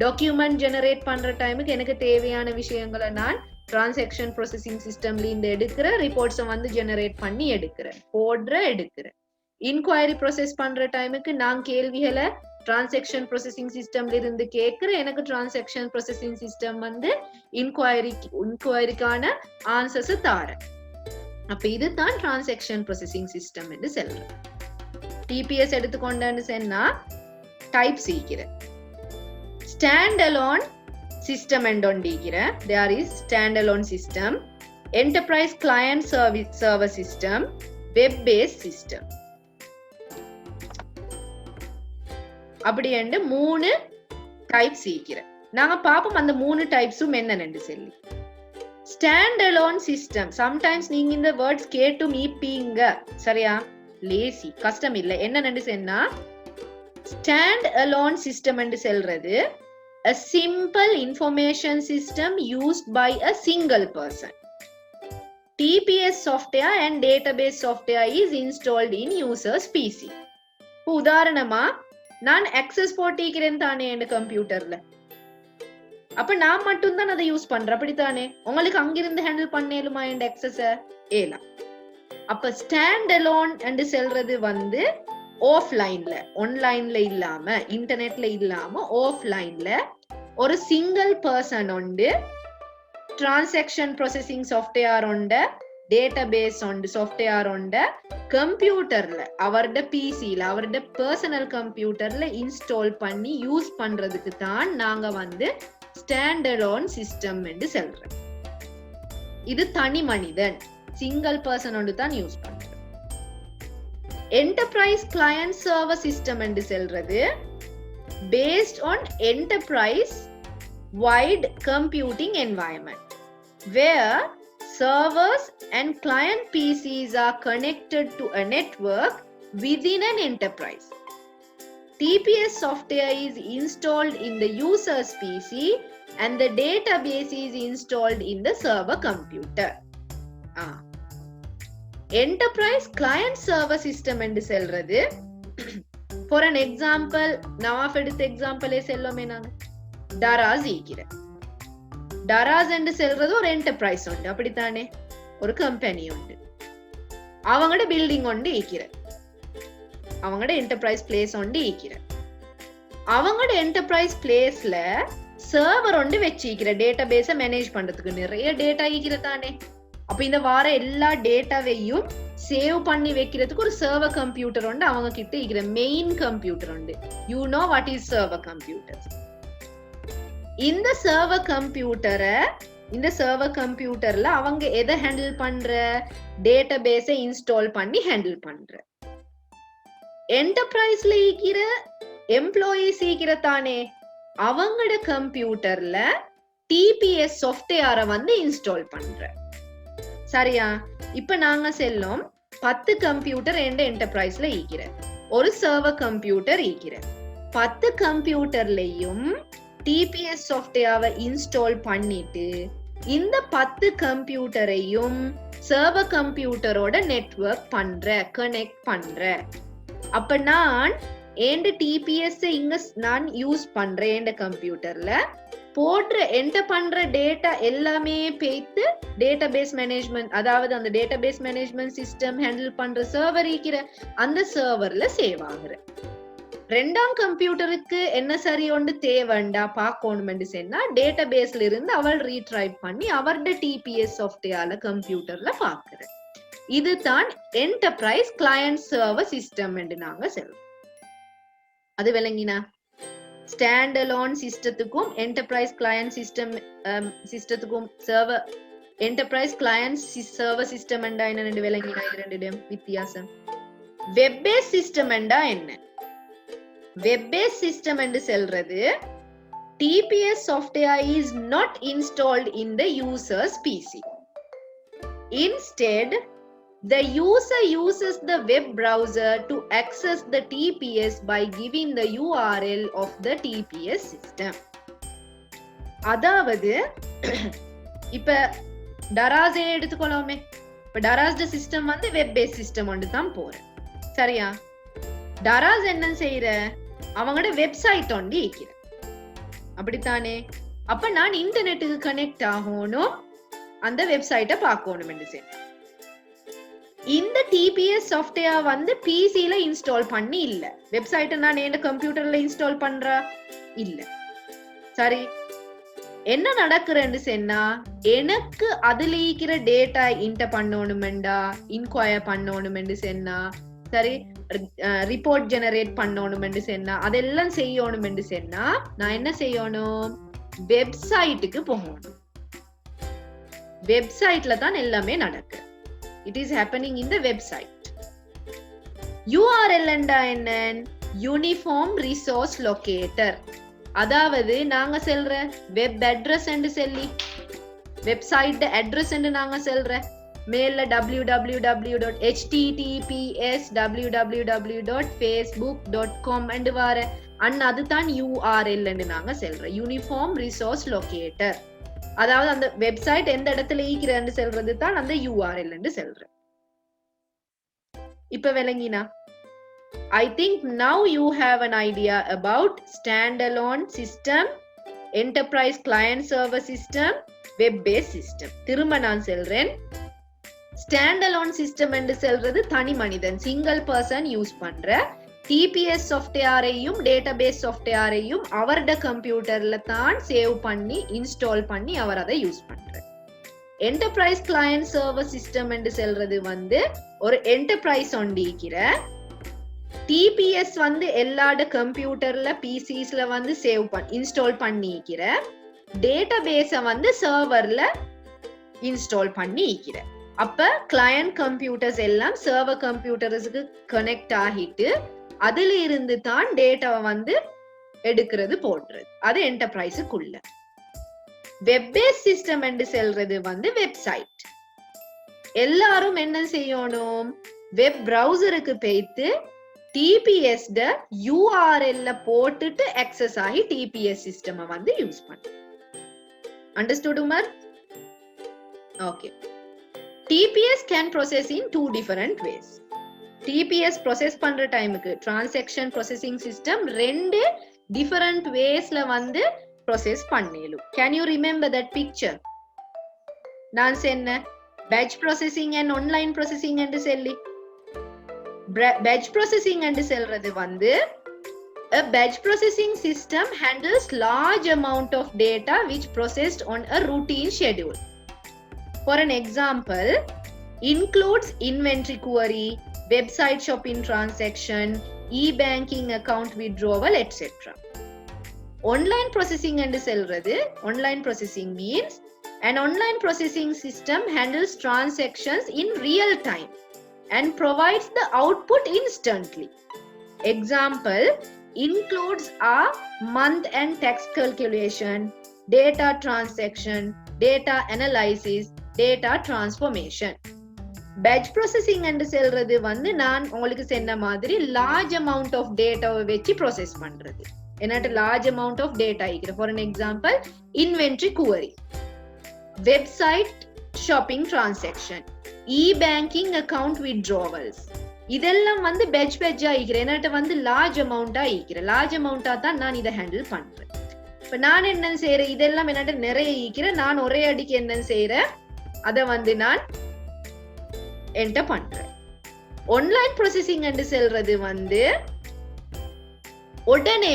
டாக்குமெண்ட் ஜெனரேட் பண்ற டைமுக்கு எனக்கு தேவையான விஷயங்களை நான் டிரான்சாக்ஷன் ப்ராசஸிங் சிஸ்டம்ல இருந்து எடுக்கிற, ரிப்போர்ட்ஸை வந்து ஜெனரேட் பண்ணி எடுக்கிறேன், எடுக்கிறேன். இன்கொயரி ப்ராசஸ் பண்ற டைமுக்கு நான் கேள்விகளை டிரான்சாக்ஷன் ப்ராசஸிங் சிஸ்டம்ல இருந்து கேட்கிறேன். எனக்கு டிரான்சாக்ஷன் ப்ராசஸிங் சிஸ்டம் வந்து இன்கொயரிக்கான ஆன்சர்ஸ் தாரேன். அப்ப இதுதான் டிரான்சாக்ஷன் ப்ராசஸிங் சிஸ்டம் என்று சொல்றேன். டிபிஎஸ் எடுத்துக்கொண்டேன்னு சொன்னா type சீக்கிறேன். Standalone system endondikira, there is standalone system, enterprise client server system, web based system. அப்படி என்று 3 டைப்ஸ் சீக்கிர. நாங்க பாப்போம் அந்த 3 டைப்ஸும் என்னன்னு சொல்லி. ஸ்டாண்டலோன் சிஸ்டம், சம்டைம்ஸ் நீங்க இந்த வேர்ட்ஸ் கேட்டு மீப்பீங்க, சரியா, லேசி கஷ்டம் இல்லை. என்னன்னு சொன்னா ஸ்டாண்ட் அலோன் சிஸ்டம் என்று சொல்றது a simple information system used by a single person. TPS software and database software is installed in user's PC. உதாரணமா நான் access போட்டிக்கிறேன் தானே என் கம்ப்யூட்டர்ல, அப்ப நான் மட்டும் தான் அதை யூஸ் பண்றேன், அப்படித்தானே? உங்களுக்கு அங்கிருந்து ஹேண்டில் பண்ணேலுமா என் access ஏலாம். அப்ப ஸ்டாண்ட் அலோன் என்று சொல்றது வந்து ஆஃப்லைன்ல, ஆன்லைன்ல இல்லாம, இன்டர்நெட்ல இல்லாம ஆஃப்லைன்ல ஒரு சிங்கிள் பர்சன் உண்டு டிரான்சாக்ஷன் ப்ராசஸிங் சாஃப்ட்வேர் உண்டு, டேட்டாபேஸ் உண்டு சாஃப்ட்வேர் உண்டு, கம்ப்யூட்டர்ல அவரோட பிசில அவரோட பர்சனல் கம்ப்யூட்டர்ல இன்ஸ்டால் பண்ணி யூஸ் பண்றதுக்கு தான் நாங்க வந்து ஸ்டாண்ட் அலோன் சிஸ்டம் என்று சொல்றோம். இது தனி மனிதன், சிங்கிள் பர்சன் ஒன்று தான் யூஸ் பண்றோம். என்டர்பிரைஸ் கிளையன்ட் சர்வர் சிஸ்டம் என்று சொல்றது based on enterprise wide computing environment where servers and client PCs are connected to a network within an enterprise. TPS software is installed in the user's PC and the database is installed in the server computer. Enterprise client server system என்று சொல்றது, for an example, நான் எடுத்த எக்ஸாம்பிளே செல்லோமே, நாங்க டராஸ் ஈக்கிற டராஸ் என்று சொல்றது ஒரு என்டர்பிரைஸ் உண்டு, அப்படித்தானே? ஒரு கம்பெனி உண்டு, அவங்களோட பில்டிங் ஒன்று ஈக்கிற, அவங்களோட என்டர்பிரைஸ் பிளேஸ் ஒன்று ஈக்கிற, அவங்களோட என்டர்பிரைஸ் பிளேஸ்ல சர்வர் ஒன்று வச்சிக்கிற டேட்டாபேஸை மேனேஜ் பண்றதுக்கு நிறைய டேட்டா ஈக்கிற தானே. அப்ப இந்த வார எல்லா டேட்டாவையும் சேவ் பண்ணி வைக்கிறதுக்கு ஒரு சர்வர் கம்ப்யூட்டர் உண்டு அவங்க கிட்ட இருக்கிற, மெயின் கம்ப்யூட்டர் உண்டு. You know what is server computer. இந்த சர்வர் கம்ப்யூட்டர்ல அவங்க எதை ஹேண்டில் பண்ற, டேட்டாபேஸை இன்ஸ்டால் பண்ணி ஹேண்டில் பண்ற. என்டர்பிரைஸ்ல இருக்கிற எம்ப்ளாயிஸ் இருக்கிற தானே, அவங்களோட கம்ப்யூட்டர்ல டிபிஎஸ் சாஃப்ட்வேரை வந்து இன்ஸ்டால் பண்ற. சரியா? இப்ப நாங்க செல்லும் 10 கம்ப்யூட்டர் என்டர்பிரைஸ்ல ஈக்கிற, ஒரு சர்வர் கம்ப்யூட்டர் ஈக்கிற, 10 கம்ப்யூட்டர்லயும் டிபிஎஸ் சாஃப்ட்வேரை இன்ஸ்டால் பண்ணிட்டு இந்த 10 கம்ப்யூட்டரையும் சர்வர் கம்ப்யூட்டரோட நெட்வொர்க் பண்ற, கனெக்ட் பண்ற. அப்ப நான் எந்த டிபிஎஸ் இங்க நான் யூஸ் பண்றேன், எந்த கம்ப்யூட்டர்ல போடுற என்டர் பண்ற டேட்டா எல்லாமே பேத்து டேட்டாபேஸ் மேனேஜ்மெண்ட், அதாவது அந்த டேட்டாபேஸ் மேனேஜ்மெண்ட் சிஸ்டம் ஹேண்டில் பண்ற சர்வர் இருக்கிற அந்த சர்வர்ல சேவ் ஆகுற. ரெண்டாம் கம்ப்யூட்டருக்கு என்ன சரி ஒன்று தேவைண்டா பார்க்கணும் சொன்னா டேட்டாபேஸ்ல இருந்து அவள் ரீட்ரைவ் பண்ணி அவரோட டிபிஎஸ் சாஃப்ட்வேர்ல கம்ப்யூட்டர்ல பாக்குற. இதுதான் என்டர்பிரைஸ் கிளையன்ட் சர்வர் சிஸ்டம் என்று நாங்க சொல்றோம். அது விளங்கினா? ஸ்டாண்ட் அலோன் சிஸ்டத்துக்கும் என்டர்பிரைஸ் கிளையன்ட் சிஸ்டத்துக்கும் server enterprise client server system என்றா என்ன விளங்கினா? இது ரெண்டு வித்தியாசம். வெப் பேஸ் சிஸ்டம் என்றா என்ன? வெப் பேஸ் சிஸ்டம் என்று சொல்றது DBS software is not installed in the users PC. Instead, the user uses the web browser to access the TPS by giving the URL of the TPS system. அதாவது இப்ப டராஸே எடுத்துக்கொள்ளாமே. இப்ப டராஸ் சிஸ்டம் வந்து வெப் பேஸ் சிஸ்டம் ஒன்று தான் போறேன். சரியா? டராஸ் என்ன செய்யற, அவங்களோட வெப்சைட் ஒன்று ஈக்கிற, அப்படித்தானே? அப்ப நான் இன்டர்நெட்டுக்கு கனெக்ட் ஆகணும், அந்த வெப்சைட்டை பார்க்கணும் என்று சொல்லி இந்த டிபிஎஸ் சாஃப்ட்வேர் வந்து பிசில இன்ஸ்டால் பண்ணி இல்ல, வெப்சைட்டை நான் என் கம்ப்யூட்டர்ல இன்ஸ்டால் பண்ற இல்ல. சரி, என்ன நடக்குறேன்னு சொன்னா எனக்கு அதுல இருக்கிற டேட்டா இன்டர் பண்ணணுமெண்டா, இன்கொயர் பண்ணணுமெண்டு சொன்னா, சரி ரிப்போர்ட் ஜெனரேட் பண்ணணுமெண்டு சொன்னா, அதெல்லாம் செய்யணுமெண்டு சொன்னா நான் என்ன செய்யணும், வெப்சைட்டுக்கு போகணும். வெப்சைட்ல தான் எல்லாமே நடக்கு. It is happening in the website. URL என்றா என்ன? Uniform Resource Locator. அதாவது நாங்க சொல்ற வெப் அட்ரஸ் என்று சொல்லி, வெப்சைட் அட்ரஸ் என்று நாங்க சொல்ற மேல www.https www.facebook.com என்று வர அதுதான் URL என்று நாங்க சொல்ற யூனிஃபார்ம் ரிசோர்ஸ் லொகேட்டர். அதாவது அந்த வெப்சைட் எந்த இடத்துல ஈக்கிறன்னு சொல்றது தான் அந்த URL என்று சொல்றேன். இப்ப விளங்கினா? I think now you have an idea about standalone system, enterprise client server system, web based system. திரும்ப நான் சொல்றேன், ஸ்டாண்டலோன் சிஸ்டம் என்று சொல்றது தனி மனிதன் சிங்கிள் பர்சன் யூஸ் பண்ற டிபிஎஸ் சாஃப்ட்வேரையும் டேட்டாபேஸ் சாஃப்ட்வேரையும் அவரோட கம்ப்யூட்டர்ல தான் சேவ் பண்ணி இன்ஸ்டால் பண்ணி அவர் அதை யூஸ் பண்றார். என்டர்பிரைஸ் கிளையன்ட் சர்வர் சிஸ்டம் என்று சொல்றது வந்து ஒரு என்டர்பிரைஸ் ஒண்டிக்கிற டிபிஎஸ் வந்து எல்லாட கம்ப்யூட்டர்ல பிசிஸ்ல வந்து சேவ் பண்ணி இன்ஸ்டால் பண்ணிக்கிற டேட்டாபேஸ வந்து சர்வர்ல இன்ஸ்டால் பண்ணிக்கிற. அப்ப கிளையன்ட் கம்ப்யூட்டர்ஸ் எல்லாம் சர்வர் கம்ப்யூட்டர்ஸுக்கு கனெக்ட் ஆகிட்டு அதுல இருந்து தான் டேட்டாவை வந்து எடுக்கிறது போடுறது. அது என்டர்பிரைஸுக்குள்ள. வெப் பேஸ் சிஸ்டம் என்று சொல்றது வந்து வெப்சைட். எல்லாரும் என்ன செய்யணும், வெப் பிரவுசருக்கு போயிட்டு டிபிஎஸ் URL போட்டுட்டு அக்சஸ் ஆகி டிபிஎஸ் சிஸ்டம் வந்து யூஸ் பண்ணு. Understood Umar? Okay. TPS can process in two different ways. TPS process பண்ற டைமுக்கு transaction processing system ரெண்டு different waysல வந்து process பண்ணிடும். Can you remember that picture? நான் சொன்ன batch processing and online processing என்று சொல்லி. Batch processing என்று சொல்றது வந்து a batch processing system handles large amount of data which processed on a routine schedule. For an example, includes inventory query, website shopping transaction, e-banking account withdrawal, etc. Online processing என்று சொல்றது, online processing means an online processing system handles transactions in real time and provides the output instantly. Example, includes a month and tax calculation, data transaction, data analysis, data transformation. Batch processing என்று சொல்றது வந்து நான் உங்களுக்கு சொன்ன மாதிரி large amount of data வெச்சி process பண்றது. என்னட்ட large amount of data இருக்கிற. For an example, inventory query, website shopping transaction, e-banking account withdrawals. இதெல்லாம் வந்து batch ஆகிக்கிற. என்னட்ட வந்து large amount ஆகிக்கிற. large amount தான் நான் இதை ஹேண்டில் பண்றேன். இப்ப நான் என்ன செய்யறேன், இதெல்லாம் என்னட்ட நிறைய ஈக்கிற. நான் ஒரே அடிக்கு என்ன செய்யறேன், அதை வந்து நான் என்டர் பண்றேன். ஆன்லைன் ப்ராசஸிங் என்று சொல்றது வந்து உடனே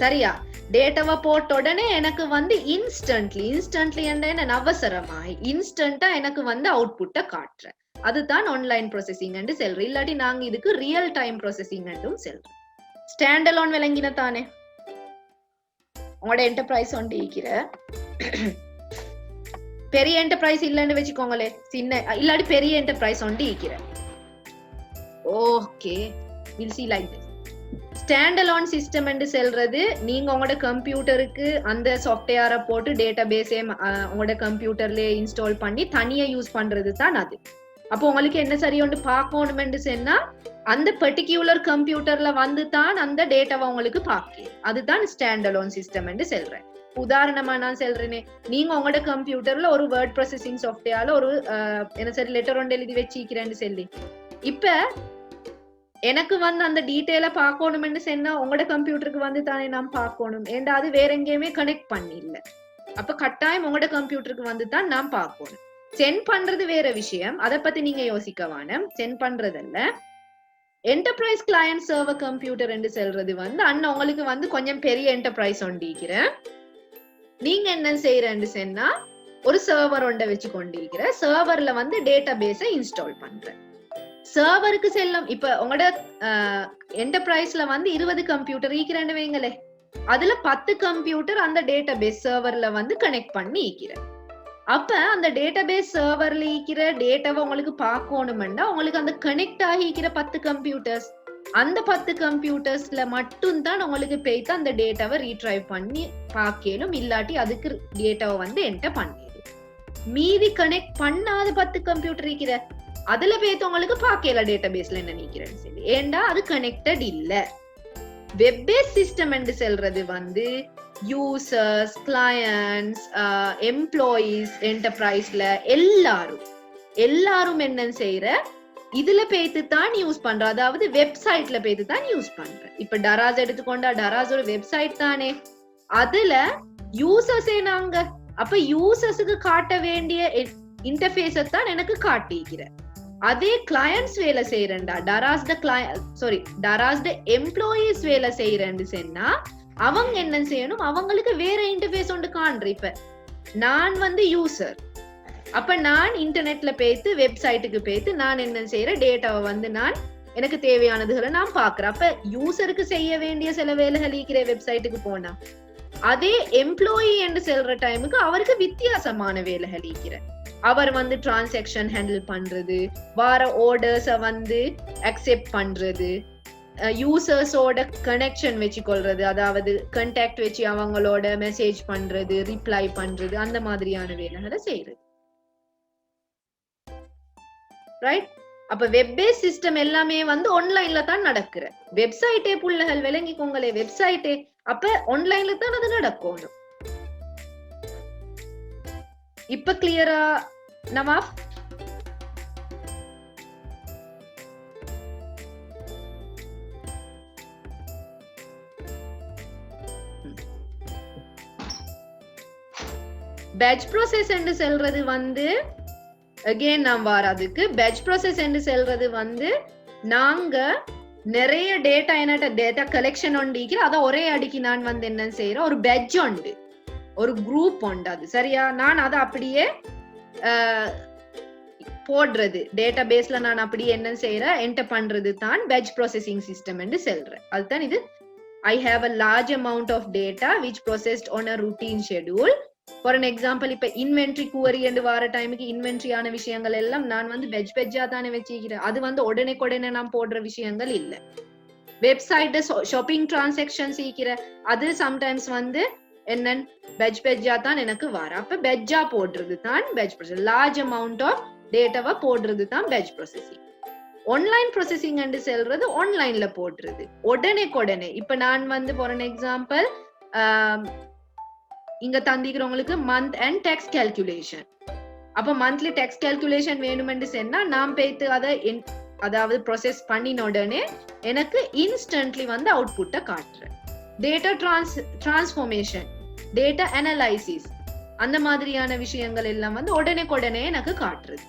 சரியா டேட்டாவை போட்ட உடனே எனக்கு வந்து இன்ஸ்டன்ட்லி என்ன அவசரமாய் இன்ஸ்டன்டா எனக்கு வந்து அவுட்புட்டை காட்டுறேன். அதுதான் ஆன்லைன் ப்ராசஸிங் என்று சொல்றேன். இல்லாட்டி நாங்க இதுக்கு ரியல் டைம் ப்ராசஸிங் என்றும் சொல்றோம். ஸ்டாண்ட் அலோன் விளங்கின தானே? உங்களோட என்டர்பிரைஸ் ஒன்று இருக்கிற பெரிய என்டர்பிரைஸ் இல்லன்னு வச்சுக்கோங்களே, சின்ன இல்லாட்டி பெரிய என்டர்பிரைஸ் ஒன்று இருக்கிற. Okay, will see like this. Stand alone system என்று சொல்றது நீங்க உங்களோட கம்ப்யூட்டருக்கு அந்த சாஃப்ட்வேரை போட்டு டேட்டாபேஸே உங்களோட கம்ப்யூட்டர்ல இன்ஸ்டால் பண்ணி தனியா யூஸ் பண்றது தான் அது. அப்போ உங்களுக்கு என்ன சரி ஒன்று பார்க்கணும்னு சொன்னா அந்த பர்டிகுலர் கம்ப்யூட்டர்ல வந்து தான் அந்த டேட்டாவை உங்களுக்கு பார்க்க. அதுதான் ஸ்டாண்ட் அலோன் சிஸ்டம் என்று சொல்றேன். உதாரணமா நான் சொல்றேனே, நீங்க உங்களோட கம்ப்யூட்டர்ல ஒரு வேர்ட் ப்ராசஸிங் சாஃப்ட்வேர்ல ஒரு என்ன சரி லெட்டர் ஒன்று எழுதி வச்சிக்கிறேன்னு சொல்லி, இப்ப எனக்கு வந்து அந்த டீட்டெயில பார்க்கணும்னு சொன்னா உங்களோட கம்ப்யூட்டருக்கு வந்து தானே நான் பார்க்கணும். ஏண்டா அது வேற எங்கேயுமே கனெக்ட் பண்ணி இல்ல. அப்ப கட்டாயம் உங்களோட கம்ப்யூட்டருக்கு வந்து தான் நான் பார்க்கணும். சென்ட் பண்றது வேற விஷயம், அதை பத்தி நீங்க யோசிக்க வேணும். சென்ட் பண்றதல்ல. என்டர்பிரைஸ் கிளையன்ட் சர்வர் கம்ப்யூட்டர் என்று சொல்றது வந்து அண்ணன் உங்களுக்கு வந்து கொஞ்சம் பெரிய என்டர்பிரைஸ் ஒண்டிக்கிறேன். நீங்க என்ன செய்யறேன்னு சொன்னா ஒரு சர்வர் ஒன்றை வச்சு கொண்டிருக்கிற. சர்வர்ல வந்து டேட்டா பேஸ இன்ஸ்டால் பண்றேன். சர்வருக்கு செல்லும். இப்ப உங்களோட என்டர்பிரைஸ்ல வந்து 20 கம்ப்யூட்டர் ஈக்கிறேன்னு வைங்களே, அதுல 10 கம்ப்யூட்டர் அந்த டேட்டா பேஸ் சர்வர்ல வந்து கனெக்ட் பண்ணி ஈக்கிறேன். அப்ப அந்த டேட்டாபேஸ் சர்வர்ல இருக்கிற டேட்டாவை உங்களுக்கு பார்க்கணும்னா உங்களுக்கு அந்த கனெக்ட் ஆகி இருக்கிற 10 கம்ப்யூட்டர்ஸ், அந்த 10 கம்ப்யூட்டர்ஸ்ல மட்டும் தான் உங்களுக்கு போயிட்டு அந்த டேட்டாவை ரீட்ரைவ் பண்ணி பார்க்கலும். இல்லாட்டி அதுக்கு டேட்டாவை வந்து என்டர் பண்ணிடும். மீதி கனெக்ட் பண்ணாத 10 கம்ப்யூட்டர் இருக்கிற அதுல போயிட்டு உங்களுக்கு பார்க்கல டேட்டாபேஸ்ல என்ன நிக்கிறேன்னு சொல்லி. ஏண்டா அது கனெக்டட் இல்ல. வெப் பேஸ் சிஸ்டம் என்று சொல்றது வந்து யூசர்ஸ், கிளையன்ட்ஸ், எம்ப்ளாயீஸ், என்டர்பிரைஸ்ல எல்லாரும் என்ன செய்யற இதுல பேத்து தான் யூஸ் பண்ற, அதாவது வெப்சைட்ல பேத்து தான் யூஸ் பண்ற. இப்ப டராஸ் எடுத்துக்கொண்டா, டராஸ் ஒரு வெப்சைட் தானே, அதுல யூசர்ஸே நாங்க. அப்ப யூசர்ஸுக்கு காட்ட வேண்டிய இன்டர்ஃபேஸ தான் எனக்கு காட்டிக்கிற. அதே கிளையன்ட்ஸ் வேலை செய்யறேன்டா, டராஸ் எம்ப்ளாயீஸ் வேலை செய்யறேன்னு சொன்னா அவங்க என்ன செய்யணும், அவங்களுக்கு வேற இன்டர்ஃபேஸ் ஒன்று காண்ற. இப்ப நான் வந்து யூசர், அப்ப நான் இன்டர்நெட்ல பேத்து வெப்சைட்டுக்கு பேத்து நான் என்ன செய்யற, டேட்டாவை வந்து நான் எனக்கு தேவையானதுகளை நான் பாக்குறேன். அப்ப யூசருக்கு செய்ய வேண்டிய சில வேலைகள் இருக்கிற வெப்சைட்டுக்கு போனா, அதே எம்ப்ளாயி என்று சொல்ற டைமுக்கு அவருக்கு வித்தியாசமான வேலைகள் இருக்கிற. அவர் வந்து டிரான்சாக்ஷன் ஹேண்டில் பண்றது, வார ஆர்டர்ஸ வந்து அக்செப்ட் பண்றது, யூசர்ஸோட கனெக்ஷன் வச்சு கொள்றது, அதாவது கான்டாக்ட் வச்சு அவங்களோட மெசேஜ் பண்றது, ரிப்ளை பண்றது, அந்த மாதிரியான வேலைகளை செய்யறது. ரைட்? அப்ப வெப் பேஸ் சிஸ்டம் எல்லாமே வந்து ஆன்லைன்ல தான் நடக்குற. வெப்சைட்டே புள்ளகள் விளங்கிக்கோங்களே, வெப்சைட்டே அப்ப ஆன்லைன்ல தான் அது நடக்கும். இப்ப கிளியரா நவாப்? பேட்ச் ப்ராசஸ் என்று சொல்றது வந்து அகைன் நாம் வாரதுக்கு, பேட்ச் ப்ராசஸ் என்று சொல்றது வந்து நாங்க நிறைய டேட்டா கலெக்ஷன் ஒன்று, அத ஒரே அடிக்கு நான் வந்து என்ன செய்யறேன், ஒரு பேட்ச் உண்டு, ஒரு குரூப் உண்டு, அது சரியா நான் அதை அப்படியே போடுறது டேட்டா பேஸ்ல நான் அப்படியே என்ன செய்யறேன், என்டர் பண்றது தான் பேட்ச் ப்ராசஸிங் சிஸ்டம் என்று சொல்றேன். அதுதான் இது. I have a large amount of data which processed on a routine schedule. For an example, இப்ப இன்வென்ட்ரி குவரி என்று வார டைமுக்கு இன்வென்ட்ரியான விஷயங்கள் எல்லாம் நான் வந்து பெஜ்ஜா தானே வச்சுக்கிறேன். அது வந்து உடனே நான் போடுற விஷயங்கள் இல்ல. வெப்சைட் ஷாப்பிங் டிரான்சாக்ஷன் சீக்கிர அது சம்டைம்ஸ் வந்து என்ன பெஜ்ஜா தான் எனக்கு வர. அப்ப பெஜ்ஜா போடுறது தான் batch process. Large amount of டேட்டாவை போடுறது தான் பேட்ச் ப்ராசஸிங். ஆன்லைன் ப்ராசஸிங் என்று சொல்றது ஆன்லைன்ல போடுறது உடனே. இப்ப நான் வந்து ஃபார் அன் எக்ஸாம்பிள் இங்க தந்திக்கிறவங்களுக்கு மந்த் அண்ட் டேக்ஸ் கால்குலேஷன். அப்ப மந்த்லி டேக்ஸ் கால்குலேஷன் வேணுமென்று சொன்னா நான் பேத்து அதை அதாவது ப்ராசஸ் பண்ணின உடனே எனக்கு இன்ஸ்டன்ட்லி வந்து அவுட்புட்டை காட்டுறேன். டேட்டா டிரான்ஸ்ஃபார்மேஷன், டேட்டா அனலைசிஸ், அந்த மாதிரியான விஷயங்கள் எல்லாம் வந்து உடனே எனக்கு காட்டுறது.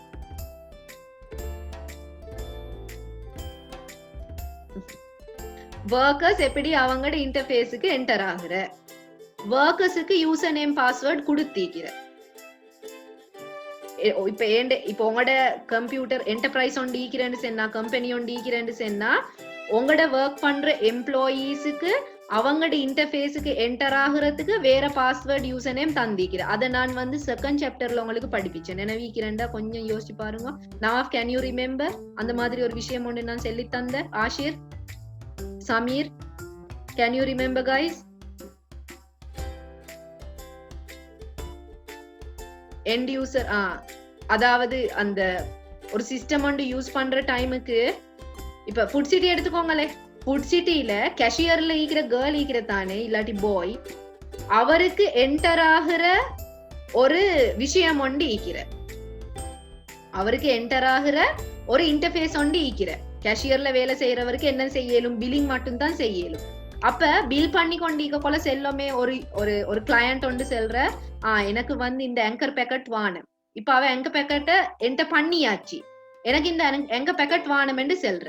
ஒர்க்கர்ஸ் எப்படி அவங்களோட இன்டர்ஃபேஸுக்கு என்டர் ஆகுற, ஒர்க்கர்ஸுக்கு யூசர் நேம் பாஸ்வேர்ட் கொடுத்திக்கிற. இப்ப உங்களோட கம்ப்யூட்டர் என்டர்பிரைஸ் ஒன்று ஈக்கிறேன்னு சொன்னா, கம்பெனி ஒன்று ஈக்கிறேன்னு சொன்னா, உங்களோட ஒர்க் பண்ற எம்ப்ளாயீஸுக்கு அவங்களோட இன்டர்ஃபேஸுக்கு என்டர் ஆகுறதுக்கு வேற பாஸ்வேர்ட் யூசர் நேம் தந்திக்கிற. அதை நான் வந்து செகண்ட் சாப்டர்ல உங்களுக்கு படிப்பிச்சேன். நினைவிக்கிறேன்டா, கொஞ்சம் யோசிச்சு பாருங்க. நவாப், கேன் யூ ரிமெம்பர்? அந்த மாதிரி ஒரு விஷயம் ஒன்று நான் சொல்லி தந்த. Ashir, Samir, can you remember guys? End user, அதாவது அந்த ஒரு சிஸ்டம் ஒன்று யூஸ் பண்ற டைமுக்கு, இப்ப ஃபுட் சிட்டி எடுத்துக்கோங்களே, ஃபுட் சிட்டியில கேஷியர்ல ஈக்கிற கேர்ள் ஈக்கிற தானே, இல்லாட்டி பாய், அவருக்கு என்டர் ஆகிற ஒரு விஷயம் ஒன்று ஈக்கிற, அவருக்கு என்டர் ஆகிற ஒரு இன்டர்ஃபேஸ் ஒன்று ஈக்கிற. கேஷியர்ல வேலை செய்யறவருக்கு என்ன செய்யலும், பில்லிங் மட்டும் தான் செய்யலும். அப்ப பில் பண்ணி கொண்டிருக்க கொள்ள செல்லமே ஒரு கிளையண்ட் ஒன்று செல்ற, எனக்கு வந்து இந்த ஆங்கர் பேக்கெட் வாணும். இப்ப அவ ஆங்கர் பேக்கெட்டை என்டர் பண்ணியாச்சு, எனக்கு இந்த ஆங்கர் பேக்கெட் வாணும் என்று செல்ற.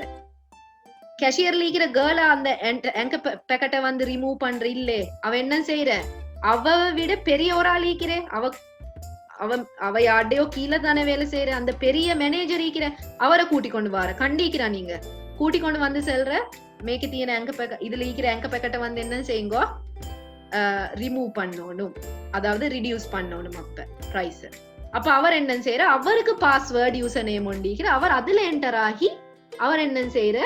கேஷியர்ல இருக்கிற கேர்ள அந்த ஆங்கர் பேக்கெட்டை வந்து ரிமூவ் பண்ற இல்லே, அவ என்ன செய்யற, அவ விட பெரிய ஒரு ஆள் ஈக்கிறே, அவ யார்டையோ கீழே தானே வேலை செய்யற, அந்த பெரிய மேனேஜர் ஈக்கிற, அவரை கூட்டிக் கொண்டு வர கண்டிக்கிறா. நீங்க கூட்டிக் கொண்டு வந்து செல்ற, மேக்கு தீன ஆங்கர் பேக்கெட், இதுல ஈக்கிற ஆங்கர் பேக்கெட்டை வந்து என்ன செய்யுங்கோ, ரிமூவ் பண்ணணும், அதாவது ரிடியூஸ் பண்ணணும் அப்ப பிரைஸ். அப்ப அவர் என்ன செய்யற, அவருக்கு பாஸ்வேர்ட் யூசர் நேம் ஒண்டிக்கிற, அவர் அதுல என்டர் ஆகி அவர் என்ன செய்யற,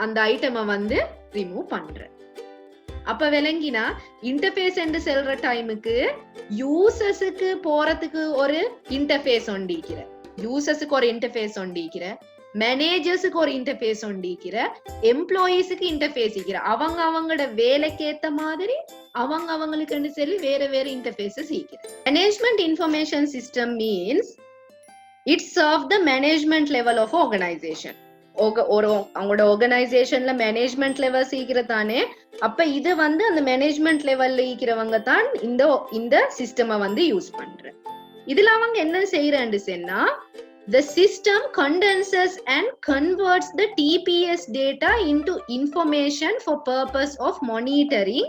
அந்த ஐட்டமை வந்து ரிமூவ் பண்ற. அப்ப விளங்கினா இன்டர்ஃபேஸ் என்று செல்ற டைமுக்கு யூசர்ஸுக்கு போறதுக்கு ஒரு இன்டர்ஃபேஸ் ஒண்டிக்கிற, யூசர்ஸுக்கு ஒரு இன்டர்ஃபேஸ் ஒண்டிக்கிற, மேனேஜர்ஸுக்கு ஒரு இன்டர்ஃபேஸ் ஒண்டிக்கிற, எம்ப்ளாயீஸுக்கு இன்டர்ஃபேஸ் இருக்கிற, அவங்க அவங்களோட வேலைக்கு ஏத்த மாதிரி அவங்க அவங்களுக்கு சொல்லி வேற வேற இன்டர்ஃபேஸஸ் இருக்கிற. Management information system means it serves the management level of organization. ஒரு அவங்களோட ஆர்கனைசேஷன்ல மேனேஜ்மெண்ட் லெவல் சீக்கிரத்தானே, அப்ப இது வந்து அந்த மேனேஜ்மெண்ட் லெவல்ல இருக்கிறவங்க தான் இந்த சிஸ்டமை வந்து யூஸ் பண்ற. இதுல அவங்க என்ன செய்யறான்னு சொன்னா, the system condenses and converts the TPS data into information for purpose of monitoring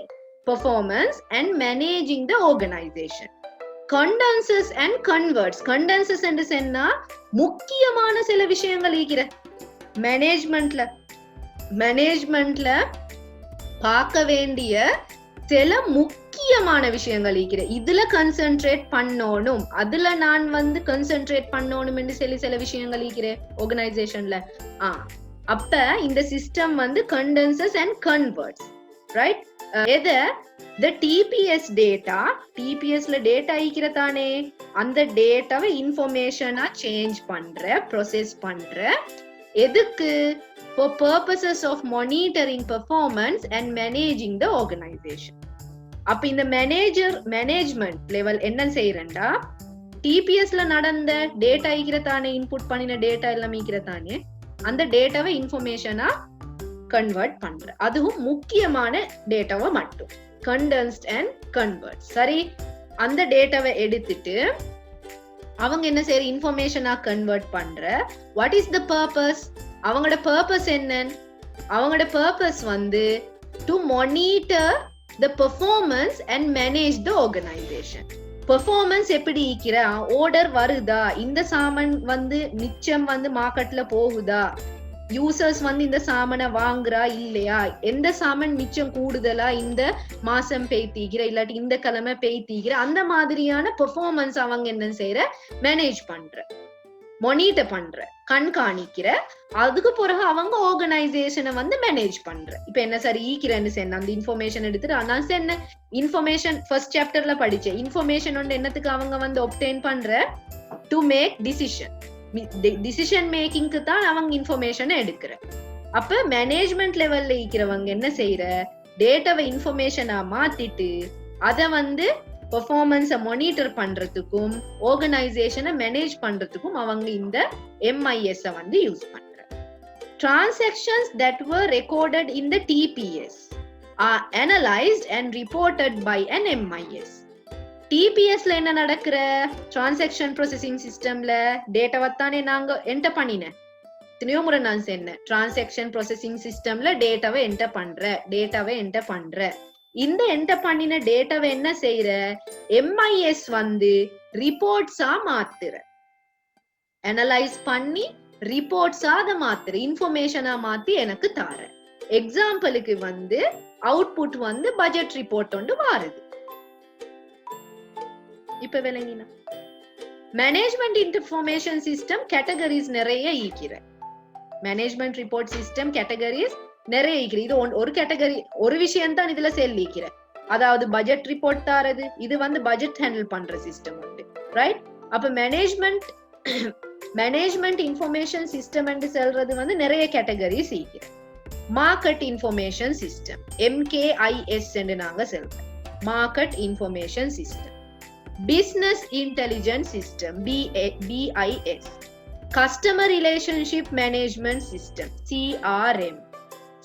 performance and managing the organization. condenses and converts. condenses என்று சொன்னா முக்கியமான சில விஷயங்கள் இருக்கிற மேனேஜ்மெண்ட்ல பார்க்க வேண்டிய சில முக்கியமான விஷயங்கள் இருக்கிற, இதுல கன்சென்ட்ரேட் பண்ணணும், அதுல நான் வந்து கன்சென்ட்ரேட் பண்ணணும் என்று சொல்லி சில விஷயங்கள் இருக்கிற ஆர்கனைசேஷன்ல. அப்ப இந்த சிஸ்டம் வந்து condenses and converts, right? the TPS data, TPSல டேட்டா இருக்கிறதானே, அந்த டேட்டாவை இன்ஃபர்மேஷனா சேஞ்ச் பண்ற, ப்ரோசஸ் பண்ற, எதுக்கு? for purposes of monitoring performance and managing the organization. அப்ப இந்த மேனேஜ்மெண்ட் லெவல் என்ன செய்யறா, டிபிஎஸ்ல நடந்த டேட்டா இருக்கிறதானே, இன்புட் பண்ணின டேட்டா எல்லாம் இருக்கிறதானே, அந்த டேட்டாவை இன்ஃபர்மேஷனா கன்வெர்ட் பண்ற, அதுவும் முக்கியமான டேட்டாவை மட்டும். condensed and convert. சரி, அந்த டேட்டாவை எடுத்துட்டு அவங்க என்ன செய்யற, இன்ஃபர்மேஷனா கன்வெர்ட் பண்ற. What is the purpose? அவங்களோட பர்பஸ் என்ன? அவங்களோட பர்பஸ் வந்து to monitor the performance and manage the organisation. Performance எப்படி இருக்கிற, ஆர்டர் வருதா, இந்த சாமான் வந்து மிச்சம் வந்து மார்க்கெட்ல போகுதா, யூசர்ஸ் வந்து இந்த சாமானை வாங்குறா இல்லையா, எந்த சாமான் மிச்சம் கூடுதலா இந்த மாசம் பெய்தீகிற, இல்லாட்டி இந்த கிழமை பெய்தீகிற, அந்த மாதிரியான பெர்ஃபார்மன்ஸ் அவங்க என்ன செய்யற, மேனேஜ் பண்ற, மானிட்டர் பண்ற, கண்காணிக்கிற. அதுக்கு பிறகு அவங்க ஆர்கனைசேஷனை வந்து மேனேஜ் பண்ற. இப்ப என்ன சரி ஈக்கிறேன்னு சொன்ன அந்த இன்ஃபர்மேஷன் எடுத்துட்டு, ஆனா என்ன இன்ஃபர்மேஷன் ஃபர்ஸ்ட் சாப்டர்ல படிச்சேன், இன்ஃபர்மேஷன் வந்து என்னத்துக்கு அவங்க வந்து ஒப்டெயின் பண்ற, டு மேக் டிசிஷன் மேக்கிங்க்கு தான் அவங்க இன்ஃபர்மேஷனை எடுக்கிற. அப்ப மேனேஜ்மெண்ட் லெவல்ல இருக்கிறவங்க என்ன செய்யற, டேட்டாவை இன்ஃபர்மேஷனா மாத்திட்டு அதை வந்து பெர்ஃபார்மன்ஸை மானிட்டர் பண்றதுக்கும் ஆர்கனைசேஷனை மேனேஜ் பண்றதுக்கும் அவங்க இந்த MIS வந்து யூஸ் பண்ற. Transactions that were recorded in the TPS are analyzed and reported by an MIS. டிபிஎஸ்ல என்ன நடக்கிற, டிரான்சாக்ஷன் ப்ராசஸிங் சிஸ்டம்ல டேட்டாவைத்தானே நாங்க என்டர் பண்ணினேன். எத்தனையோ முறை நான் சொன்னேன், டிரான்சாக்ஷன் ப்ராசஸிங் சிஸ்டம்ல டேட்டாவை என்டர் பண்ற. இந்த என்டர் பண்ணின டேட்டாவை என்ன செய்யற, MIS வந்து ரிப்போர்ட்ஸா மாத்துற, அனலைஸ் பண்ணி ரிப்போர்ட்ஸா அதை மாத்துற, இன்ஃபர்மேஷனா மாத்தி எனக்கு தார. எக்ஸாம்பிளுக்கு வந்து அவுட்புட் வந்து பட்ஜெட் ரிப்போர்ட் ஒன்று மாறுது. இப்ப விளங்கினா மேனேஜ்மெண்ட் இன்ஃபர்மேஷன் சிஸ்டம் கேட்டகரிஸ் நிறைய ஈக்கிற, மேனேஜ்மெண்ட் ரிப்போர்ட் சிஸ்டம் கேட்டகரிஸ் நிறைய ஈக்கிற. இது ஒரு கேட்டகரி, ஒரு விஷயம் தான் இதுல செல்லிக்கிற, அதாவது பட்ஜெட் ரிப்போர்ட் தாரது, இது வந்து பட்ஜெட் ஹேண்டில் பண்ற சிஸ்டம் உண்டு, ரைட்? அப்ப மேனேஜ்மெண்ட் இன்ஃபர்மேஷன் சிஸ்டம் என்று சொல்றது வந்து நிறைய கேட்டகரிஸ் ஈக்கிற. மார்க்கெட் இன்ஃபர்மேஷன் சிஸ்டம், MKIS என்று நாங்க சொல்றோம், market information system. Business Intelligence System, BIS. Customer Relationship Management System, CRM.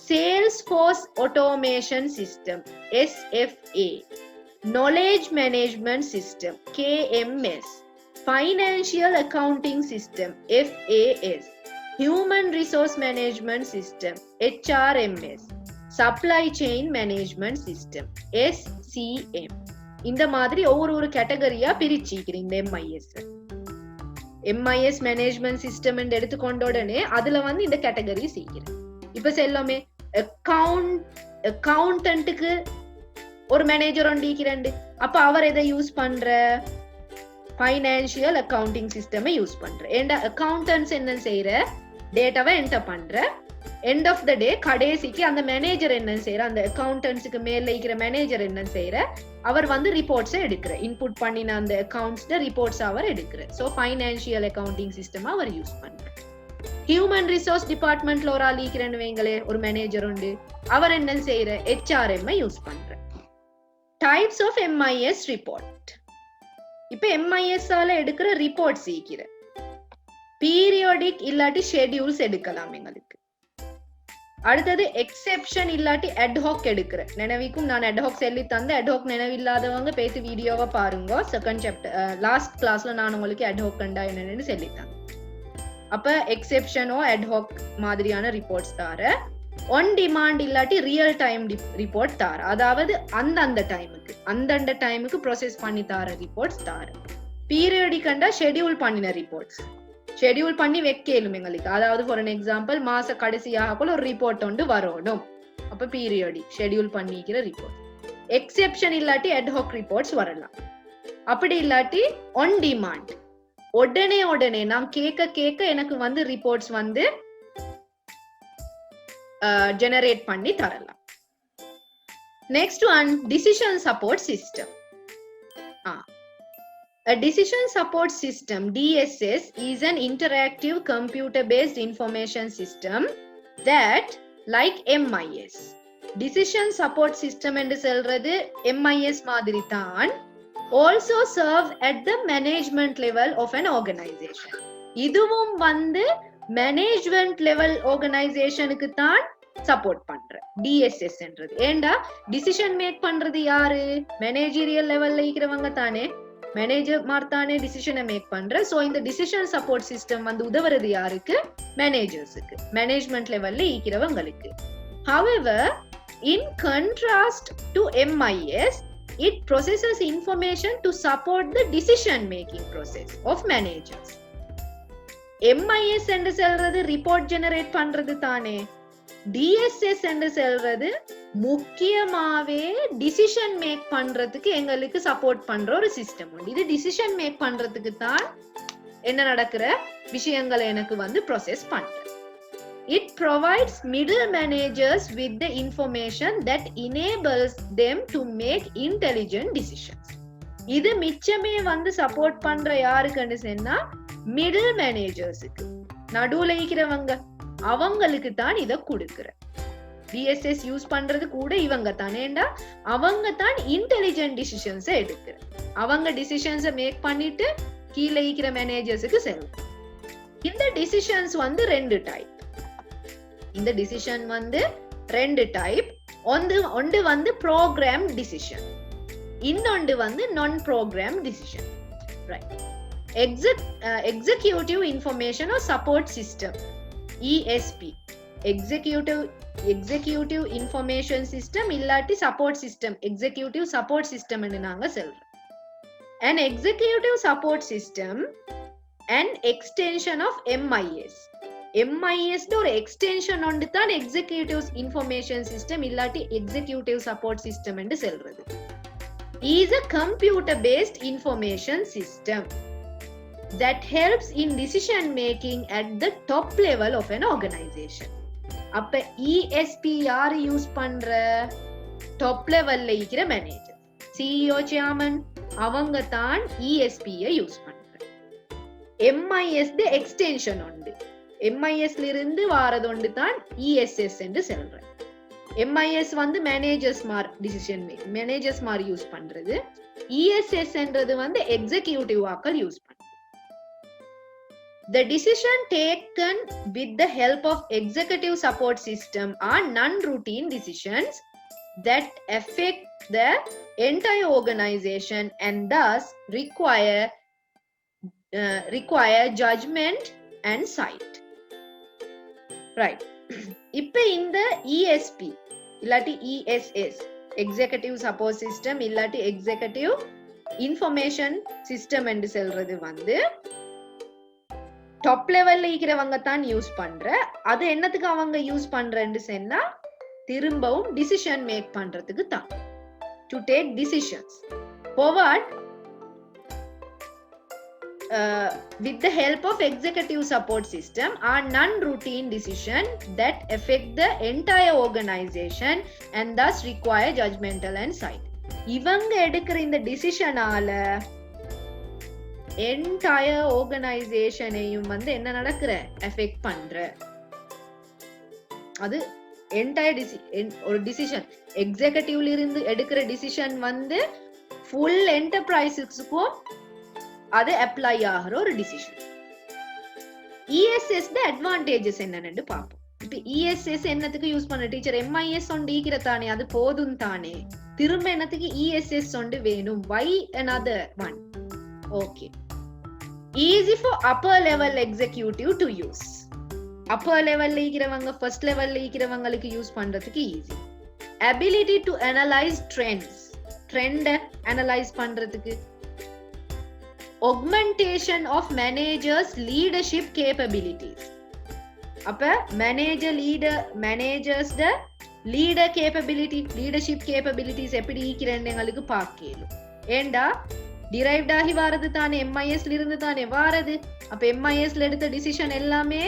Salesforce Automation System, SFA. Knowledge Management System, KMS. Financial Accounting System, FAS. Human Resource Management System, HRMS. Supply Chain Management System, SCM. இந்த மாதிரி ஒவ்வொரு கேட்டகரியா பிரிச்சிக்கிறேன் இந்த MIS மேனேஜ்மெண்ட் சிஸ்டம் எடுத்துக்கொண்ட உடனே அதுல வந்து இந்த கேட்டகரி சீக்கிறேன். இப்ப செல்லமே அக்கவுண்டன்ட்டுக்கு ஒரு மேனேஜர் ஒண்டிக்கிறேன், அப்ப அவர் எதை யூஸ் பண்ற, ஃபைனான்சியல் அக்கவுண்டிங் சிஸ்டம் யூஸ் பண்ற. ஏண்டா அக்கவுண்டன்ஸ் என்ன செய்யற, டேட்டாவை என்டர் பண்ற, எண்ட் ஆஃப் த டே கடைசிக்கு அந்த மேனேஜர் என்ன செய்யற, அந்த அக்கவுண்டன்ஸுக்கு மேல இருக்கிற மேனேஜர் என்ன செய்யற, அவர் வந்து ரிப்போர்ட்ஸ் எடுக்கிற, இன்புட் பண்ணின அந்த அக்கவுண்ட்ஸ் ரிப்போர்ட்ஸ் அவர் எடுக்கிற. சோ ஃபைனான்சியல் அக்கவுண்டிங் சிஸ்டம் அவர் யூஸ் பண்ற. ஹியூமன் ரிசோர்ஸ் டிபார்ட்மெண்ட்ல ஒரு ஆள் ஈக்கிறேன்னு வைங்களே, ஒரு மேனேஜர் உண்டு, அவர் என்ன செய்யற HRM யூஸ் பண்ற. Types of MIS report. இப்ப MIS ஆல எடுக்கிற ரிப்போர்ட்ஸ் ஈக்கிற பீரியாடிக் இல்லாட்டி ஷெட்யூல்ஸ் எடுக்கலாம் எங்களுக்கு. அடுத்தது எக்ஸெப்ஷன் இல்லாட்டி அட்ஹாக் எடுக்கிற. நினைவிக்கும் நான் அட்ஹாக் சொல்லி தந்த, அட்ஹாக் நினைவில்லாதவங்க பேசி வீடியோவை பாருங்க. செகண்ட் சாப்டர் லாஸ்ட் கிளாஸ்ல நான் உங்களுக்கு அட்ஹாக் கண்டா என்னன்னு சொல்லித்தேன். அப்ப எக்ஸெப்ஷனோ அட்ஹாக் மாதிரியான ரிப்போர்ட்ஸ் தார. ஒன் டிமாண்ட் இல்லாட்டி ரியல் டைம் ரிப்போர்ட் தார, அதாவது அந்தந்த டைமுக்கு ப்ரோசஸ் பண்ணி தார ரிப்போர்ட்ஸ் தார. பீரியாடிக் கண்டா ஷெட்யூல் பண்ணின ரிப்போர்ட்ஸ், ஷெட்யூல் பண்ணி வைக்கலும் எங்களுக்கு. அதாவது ஃபார் அன் எக்ஸாம்பிள் மாச கடைசியாக போல ஒரு ரிப்போர்ட் ஒன்று வரணும், அப்ப பீரியாடிக் ஷெட்யூல் பண்ணிக்கிற ரிப்போர்ட். எக்ஸெப்ஷன் இல்லாட்டி அட்ஹாக் ரிப்போர்ட்ஸ் வரலாம். அப்படி இல்லாட்டி ஒன் டிமாண்ட், உடனே நான் கேட்க எனக்கு வந்து ரிப்போர்ட்ஸ் வந்து ஜெனரேட் பண்ணி தரலாம். Next one decision support system. A decision support system, DSS, is an interactive computer-based information system that, like MIS, decision support system என்று சொல்றது MIS மாதிரி தான், also serve at the management level of an organization. இதுவும் வந்து management level organizationக்கு தான் சப்போர்ட் பண்ற DSS என்றது. ஏண்டா டிசிஷன் மேக் பண்றது யாரு? மேனேஜரியல் லெவல்ல இருக்கிறவங்க தானே, மேனேஜர் மார்த்தானே டிசிஷனை மேக் பண்ற. சோ இந்த டிசிஷன் சப்போர்ட் சிஸ்டம் வந்து உதவுறது யாருக்கு? மேனேஜர்ஸுக்கு, மேனேஜ்மெண்ட் லெவல்ல இருக்கிறவங்களுக்கு. However, in contrast to MIS, it processes information to support the decision making process of managers. MIS என்று சொல்றது ரிப்போர்ட் ஜெனரேட் பண்றது தானே, DSS என்று சொல்றது முக்கியமாவே டிசிஷன் மேக் பண்றதுக்கு எங்களுக்கு சப்போர்ட் பண்ற ஒரு சிஸ்டம் உண்டு. இது டிசிஷன் மேக் பண்றதுக்கு தான் என்ன நடக்கிற விஷயங்களை எனக்கு வந்து ப்ராசஸ் பண்ற. It provides middle managers with the information that enables them to make intelligent decisions. இது மிச்சமே வந்து சப்போர்ட் பண்ற யாருக்குன்னு சொன்னா மிடில் மேனேஜர்ஸுக்கு, நடுவுல இருக்கிறவங்க, அவங்களுக்கு தான் இத கொடுக்கிற. DSS யூஸ் பண்றது கூட இவங்க தானேண்டா, அவங்க தான் இன்டெலிஜென்ட் டிசிஷன்ஸ் எடுக்கிற. அவங்க டிசிஷன்ஸை மேக் பண்ணிட்டு கீழே இருக்கிற மேனேஜர்ஸுக்கு செல்லும். இந்த டிசிஷன்ஸ் வந்து ரெண்டு டைப். இந்த டிசிஷன் வந்து ரெண்டு டைப். ஒன்று வந்து ப்ரோக்ராம் டிசிஷன், இன்னொன்று வந்து நான் programme decision. Right. Executive information or support system, ESP, executive information system இல்லாட்டி support system, executive support system நாங்க சொல்றோம். An executive support system, an extension of MIS. MIS ஒரு எக்ஸ்டென்ஷன் ஒன்று தான் எக்ஸிக்யூட்டிவ் இன்ஃபர்மேஷன் சிஸ்டம் இல்லாட்டி எக்ஸிக்யூட்டிவ் சப்போர்ட் சிஸ்டம் என்று சொல்றது. Is a computer based information system that helps in decision making at the top level of an organization. அப்ப ESP யாரு யூஸ் பண்ற? டாப் லெவல்ல இருக்கிற மேனேஜர், CEO, chairman, அவங்க தான் ESP-ய யூஸ் பண்ற. MIS தி எக்ஸ்டென்ஷன் உண்டு, MIS ல இருந்து வாரது ஒன்று தான் ESS என்று சொல்ற. MIS வந்து மேனேஜர்ஸ் மார் டிசிஷன் மேக், மேனேஜர்ஸ் மார் யூஸ் பண்றது. ESS என்றது வந்து எக்ஸிக்யூட்டிவ் ஆக்கள் யூஸ் பண்றது. The decision taken with the help of executive support system are non-routine decisions that affect the entire organization and thus require judgment and sight. Right. இப்ப இந்த ESP இல்லாட்டி ESS, executive support system இல்லாட்டி executive information system என்று சொல்றது வந்து டாப் லெவல்ல இருக்கிறவங்க தான் யூஸ் பண்ற. அது என்னத்துக்கு அவங்க யூஸ் பண்றன்னு சொன்னா திரும்பவும் டிசிஷன் மேக் பண்றதுக்கு தான், to take decisions forward with the help of executive support system are non-routine decisions that affect the entire organization and thus require judgmental and sight. இவங்க எடுக்கிற இந்த டிசிஷனால என்டையர் ஆர்கனைசேஷனையும் வந்து என்ன நடக்கிற எஃபெக்ட் பண்ற. அது என்டையர் ஒரு டிசிஷன் எக்ஸிகியூட்டிவ்ல இருந்து எடுக்கிற டிசிஷன் வந்து ஃபுல் என்டர்பிரைஸுக்கும் அது அப்ளை ஆகிற ஒரு டிசிஷன். இஎஸ்எஸ் அட்வான்டேஜஸ் என்னன்னு பார்ப்போம். இப்ப இஎஸ்எஸ் என்னத்துக்கு யூஸ் பண்ண டீச்சர்? எம்ஐஎஸ் ஒன்று ஈக்கிற தானே, அது போதும் தானே, திரும்ப என்னத்துக்கு இஎஸ்எஸ் ஒன்று வேணும்? Why another one? Okay, easy for upper level executive to use. Upper லெவல்ல இருக்கிறவங்க ஃபர்ஸ்ட் லெவல்ல இருக்கிறவங்களுக்கு யூஸ் பண்றதுக்கு easy. Ability to analyse trends, ட்ரெண்ட அனலைஸ் பண்றதுக்கு. Augmentation of managers leadership capabilities. அப்ப managers leader capability, leadership capabilities எப்படி இருக்கிறேன்னு எங்களுக்கு பார்க்கலும். ஏண்டா டிரைவ்ட் ஆகி வாரது தானே, எம்ஐஎஸ்ல இருந்து தானே வாரது. அப்ப எம்ஐஎஸ்ல எடுத்த டிசிஷன் எல்லாமே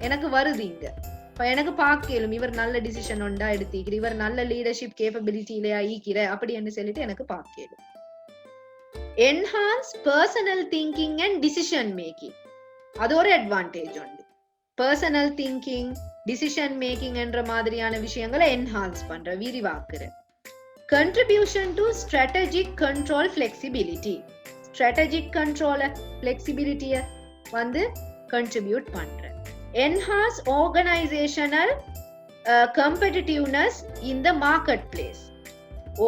எனக்கு வருது இங்க. இப்ப எனக்கு பார்க்கலும் இவர் நல்ல டிசிஷன் ஒண்டா எடுத்திக்கிற, இவர் நல்ல லீடர்ஷிப் கேப்பபிலிட்டியிலயா ஈக்கிற அப்படின்னு சொல்லிட்டு எனக்கு பார்க்கலும். Enhance personal thinking and decision making, அது ஒரு அட்வான்டேஜ் உண்டு. பர்சனல் திங்கிங், டிசிஷன் மேக்கிங் என்ற மாதிரியான விஷயங்களை என்ஹான்ஸ் பண்ற, விரிவாக்குற. Contribution to strategic control flexibility, strategic கண்ட்ரோல ஃபிளெக்சிபிலிட்டிய வந்து கண்ட்ரிபியூட் பண்ற. Enhance organisational competitiveness in the marketplace.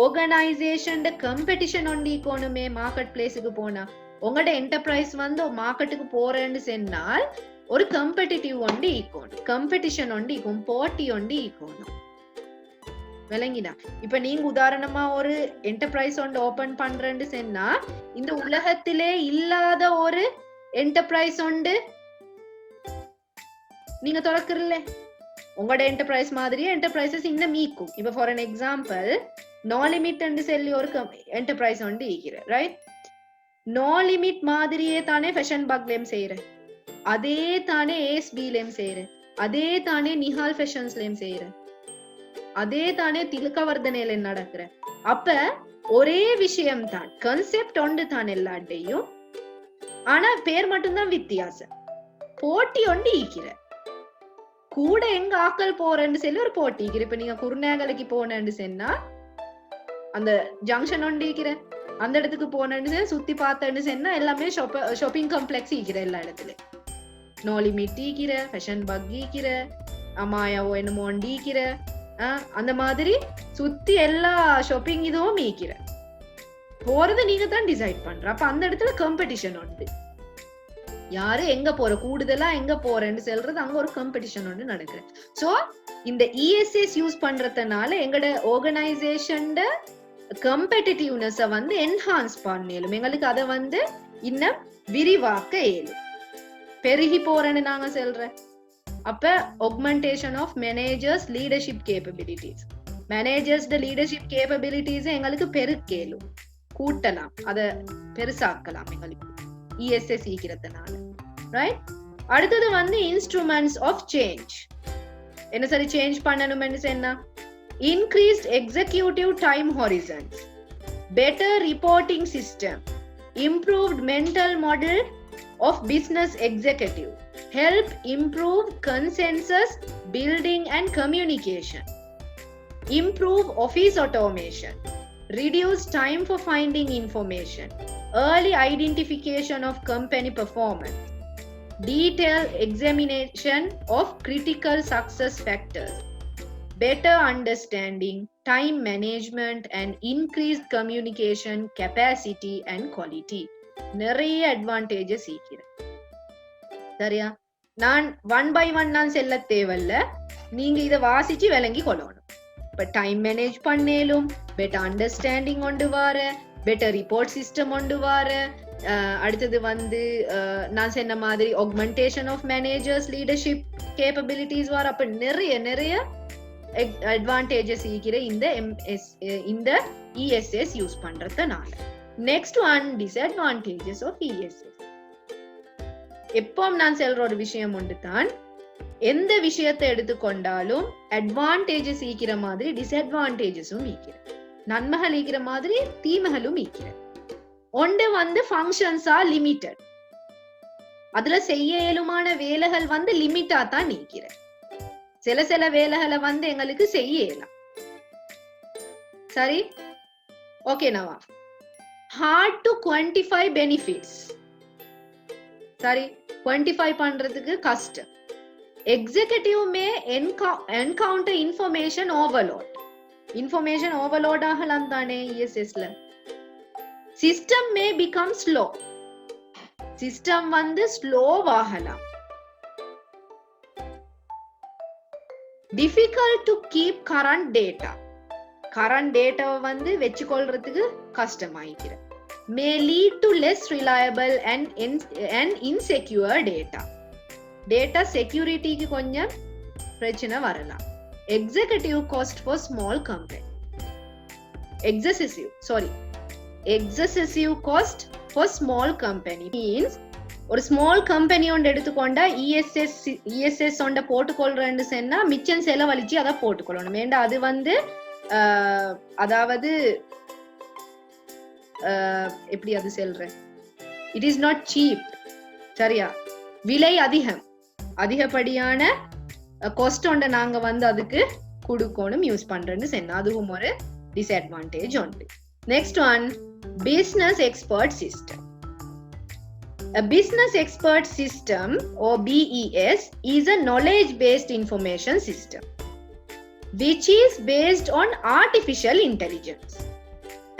Organisation competition ஒண்டி ஈக்கோனுமே மார்க்கெட் பிளேஸுக்கு போனா. உங்களோட என்டர்பிரைஸ் வந்து மார்க்கெட்டுக்கு போறேன்னு சொன்னால் ஒரு காம்படிட்டிவ் ஒண்டி ஈக்கோணும், காம்படிஷன் ஒண்டி ஈக்கும், போட்டி ஒண்டி ஈக்கோணும். விளங்கினா? இப்ப நீங்க உதாரணமா ஒரு என்டர்பிரைஸ் ஒன்று ஓபன் பண்றேன்னு சொன்னா இந்த உலகத்திலே இல்லாத ஒரு என்டர்பிரைஸ் ஒன்று நீங்க தொடக்கறல. உங்களோட என்டர்பிரைஸ் மாதிரியே என்டர்பிரைசஸ் இன்னும் மீக்கும். இப்ப for an example no limit சொல்லி ஒரு என்டர்பிரைஸ் ஒன்று ஈக்கிற, ரைட்? நோ லிமிட் மாதிரியே தானே ஃபேஷன் பக்லயும் செய்யறேன், அதே தானே ஏஎஸ்பிலயும் செய்யறேன், அதே தானே நிஹால் ஃபேஷன்ஸ்லயும் செய்யறேன், அதே தானே திலகவர்தனையில நடக்கிற. அப்ப ஒரே விஷயம் தான், கான்செப்ட் ஒன்று தான் எல்லாட்டையும், ஆனா பேர் மட்டும்தான் வித்தியாசம். போட்டி ஒன்று ஈக்கிற கூட எங்க ஆக்கள் போறேன்னு சொல்லி ஒரு போட்டி ஈக்கிற. இப்ப நீங்க குருநாகலைக்கு போனேன்னு சொன்னா அந்த ஜங்ஷன் ஒன்று ஈக்கிற, அந்த இடத்துக்கு போனேன்னு சுத்தி பார்த்தேன்னு சொன்னா எல்லாமே ஷாப்பிங் காம்ப்ளெக்ஸ் ஈக்கிற. எல்லா இடத்துலயும் நோ லிமிட் ஈக்கிற, ஃபேஷன் பக் ஈக்கிற, அமாயாவோ என்னமோ ஒன்று ஈக்கிற, அந்த மாதிரி சுத்தி எல்லா ஷாப்பிங் இதுவும் ஈக்கிற. போறது நீங்க தான் டிசைட் பண்ற. அப்ப அந்த இடத்துல காம்படிஷன் உண்டு. யாரு எங்க போற, கூடுதலா எங்க போறேன்னு சொல்றது அங்க ஒரு காம்படிஷன் ஒன்று நடக்குது. சோ இந்த இஎஸ்எஸ் யூஸ் பண்றதுனால எங்கட ஆர்கனைசேஷன் காம்படிட்டிவ்னஸ் வந்து என்ஹான்ஸ் பண்ணலும், எங்களுக்கு அதை வந்து இன்னும் விரிவாக்க இயலும். பெருகி போறேன்னு நாங்க சொல்றேன். அப்ப augmentation of managers leadership capabilities, managers the leadership capabilities எங்களுக்கு பெருக்கேலும், கூட்டலாம், அத பெருசாக்கலாம் எங்களுக்கு இஎஸ்எஸ் ஈக்கிறதுனால, ரைட்? அடுத்தது வந்து instruments of change. என்ன சரி சேஞ்ச் பண்ணணும்னு சொன்னா increased executive time horizons, better reporting system, improved mental model of business executive, help improve consensus building and communication, improve office automation, reduce time for finding information, early identification of company performance, detailed examination of critical success factors, better understanding, time management and increased communication capacity and quality. நிறைய அட்வான்டேஜஸ் ஈக்கிறேன். சரியா? நான் 1 by 1 நான் செல்ல தேவையில்ல, நீங்க இதை வாசிச்சு விளங்கி கொள்ளணும். இப்ப டைம் மேனேஜ் பண்ணேலும், பெட்டர் அண்டர்ஸ்டாண்டிங் கொண்டு வார, பெட்டர் ரிப்போர்ட் சிஸ்டம் கொண்டு வார, அடுத்தது வந்து நான் சொன்ன மாதிரி augmentation of managers leadership capabilities வார. அப்ப நிறைய நிறைய அட்வான்டேஜஸ் ஈக்கிற இந்த இஎஸ்எஸ் யூஸ் பண்றதுனால. Next one, disadvantages of ESS. எப்பவும் நான் சொல்ற ஒரு விஷயம் உண்டு தான், எந்த விஷயத்தை எடுத்துக்கொண்டாலும் அட்வான்டேஜஸ் ஈக்கிற மாதிரி டிஸ்அட்வான்டேஜஸும் ஈக்கிற, நன்மைகள் ஈக்கிற மாதிரி தீமைகளும் ஈக்கிற. ஒன்று வந்து ஃபங்க்ஷன்ஸ் ஆர் லிமிட்டட். அதுல செய்ய இயலுமான வேலைகள் வந்து லிமிட்டா தான் நீக்கிற. சில வேலைகளை வந்து எங்களுக்கு செய்ய இயலாம். சரி, ஓகே நவா. hard to quantify benefits. சரி, quantify பண்றதுக்கு கஷ்டம். Executive may encounter information overload. Information overload ஆகலாம் தானே இஎஸ்எஸ்ல. System may become slow. System வந்து ஸ்லோவாகலாம். difficult to keep current data. current data வந்து வெச்சுக்கொள்றதுக்கு கஷ்டமாயிக்கிற. may lead to less reliable and insecure data. data security க்கு கொஞ்சம் பிரச்சனை வரலாம். executive cost for small company. excessive cost for small company means ஒரு ஸ்மால் கம்பெனி ஒன்று எடுத்துக்கொண்டா இஎஸ்எஸ் ஒன்றை போட்டுக்கொள்றேன்னு சொன்னா மிச்சம் செலவழிச்சு அதை போட்டுக்கொள்ளணும். வேண்டாம், அது வந்து அதாவது எப்படி அது சொல்றேன், இட் இஸ் நாட் சீப். சரியா, விலை அதிகப்படியான காஸ்ட் ஒன்றை நாங்க வந்து அதுக்கு கொடுக்கணும் யூஸ் பண்றேன்னு சொன்னா அதுவும் ஒரு டிஸ்அட்வான்டேஜ் ஒன்று. Next one, business expert system. A business expert system or BES is a knowledge-based information system which is based on artificial intelligence.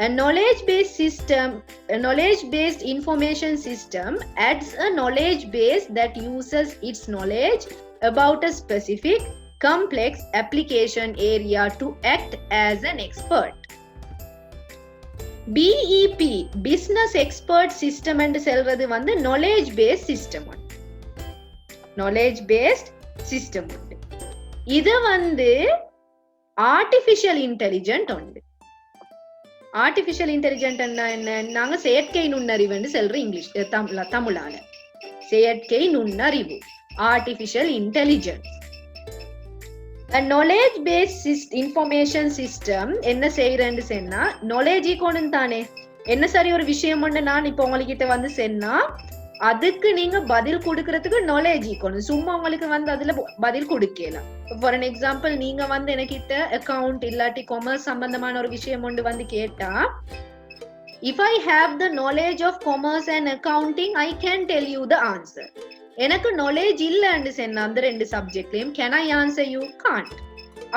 A knowledge-based information system adds a knowledge base that uses its knowledge about a specific complex application area to act as an expert. BEP business expert system என்று சொல்றது வந்து knowledge based system. knowledge based system இது வந்து artificial intelligent உண்டு. artificial intelligent என்ன, நாங்க செயற்கை நுண்ணறிவு என்று சொல்றோம் இங்கிலீஷ் தமிழால. செயற்கை நுண்ணறிவு artificial intelligence. A knowledge based information system என்ன செய்யறேன்னு சொன்னா, knowledge ஈக்கணும் தானே. என்ன சரி ஒரு விஷயம் ஒன்று நான் இப்ப உங்ககிட்ட வந்து சொன்னா அதுக்கு நீங்க பதில் கொடுக்கறதுக்கு knowledge ஈக்கணும். சும்மா உங்களுக்கு வந்து அதுல பதில் கொடுக்கலாம். ஃபார் an எக்ஸாம்பிள், நீங்க வந்து எனக்கிட்ட அக்கவுண்ட் இல்லாட்டி காமர்ஸ் சம்பந்தமான ஒரு விஷயம் ஒன்று வந்து கேட்டா, if I have the knowledge of commerce and accounting, I can tell you the answer. எனக்கு knowledge இல்லன்னு சொன்னா அந்த ரெண்டு சப்ஜெக்ட்லயும் can I answer you? Can't.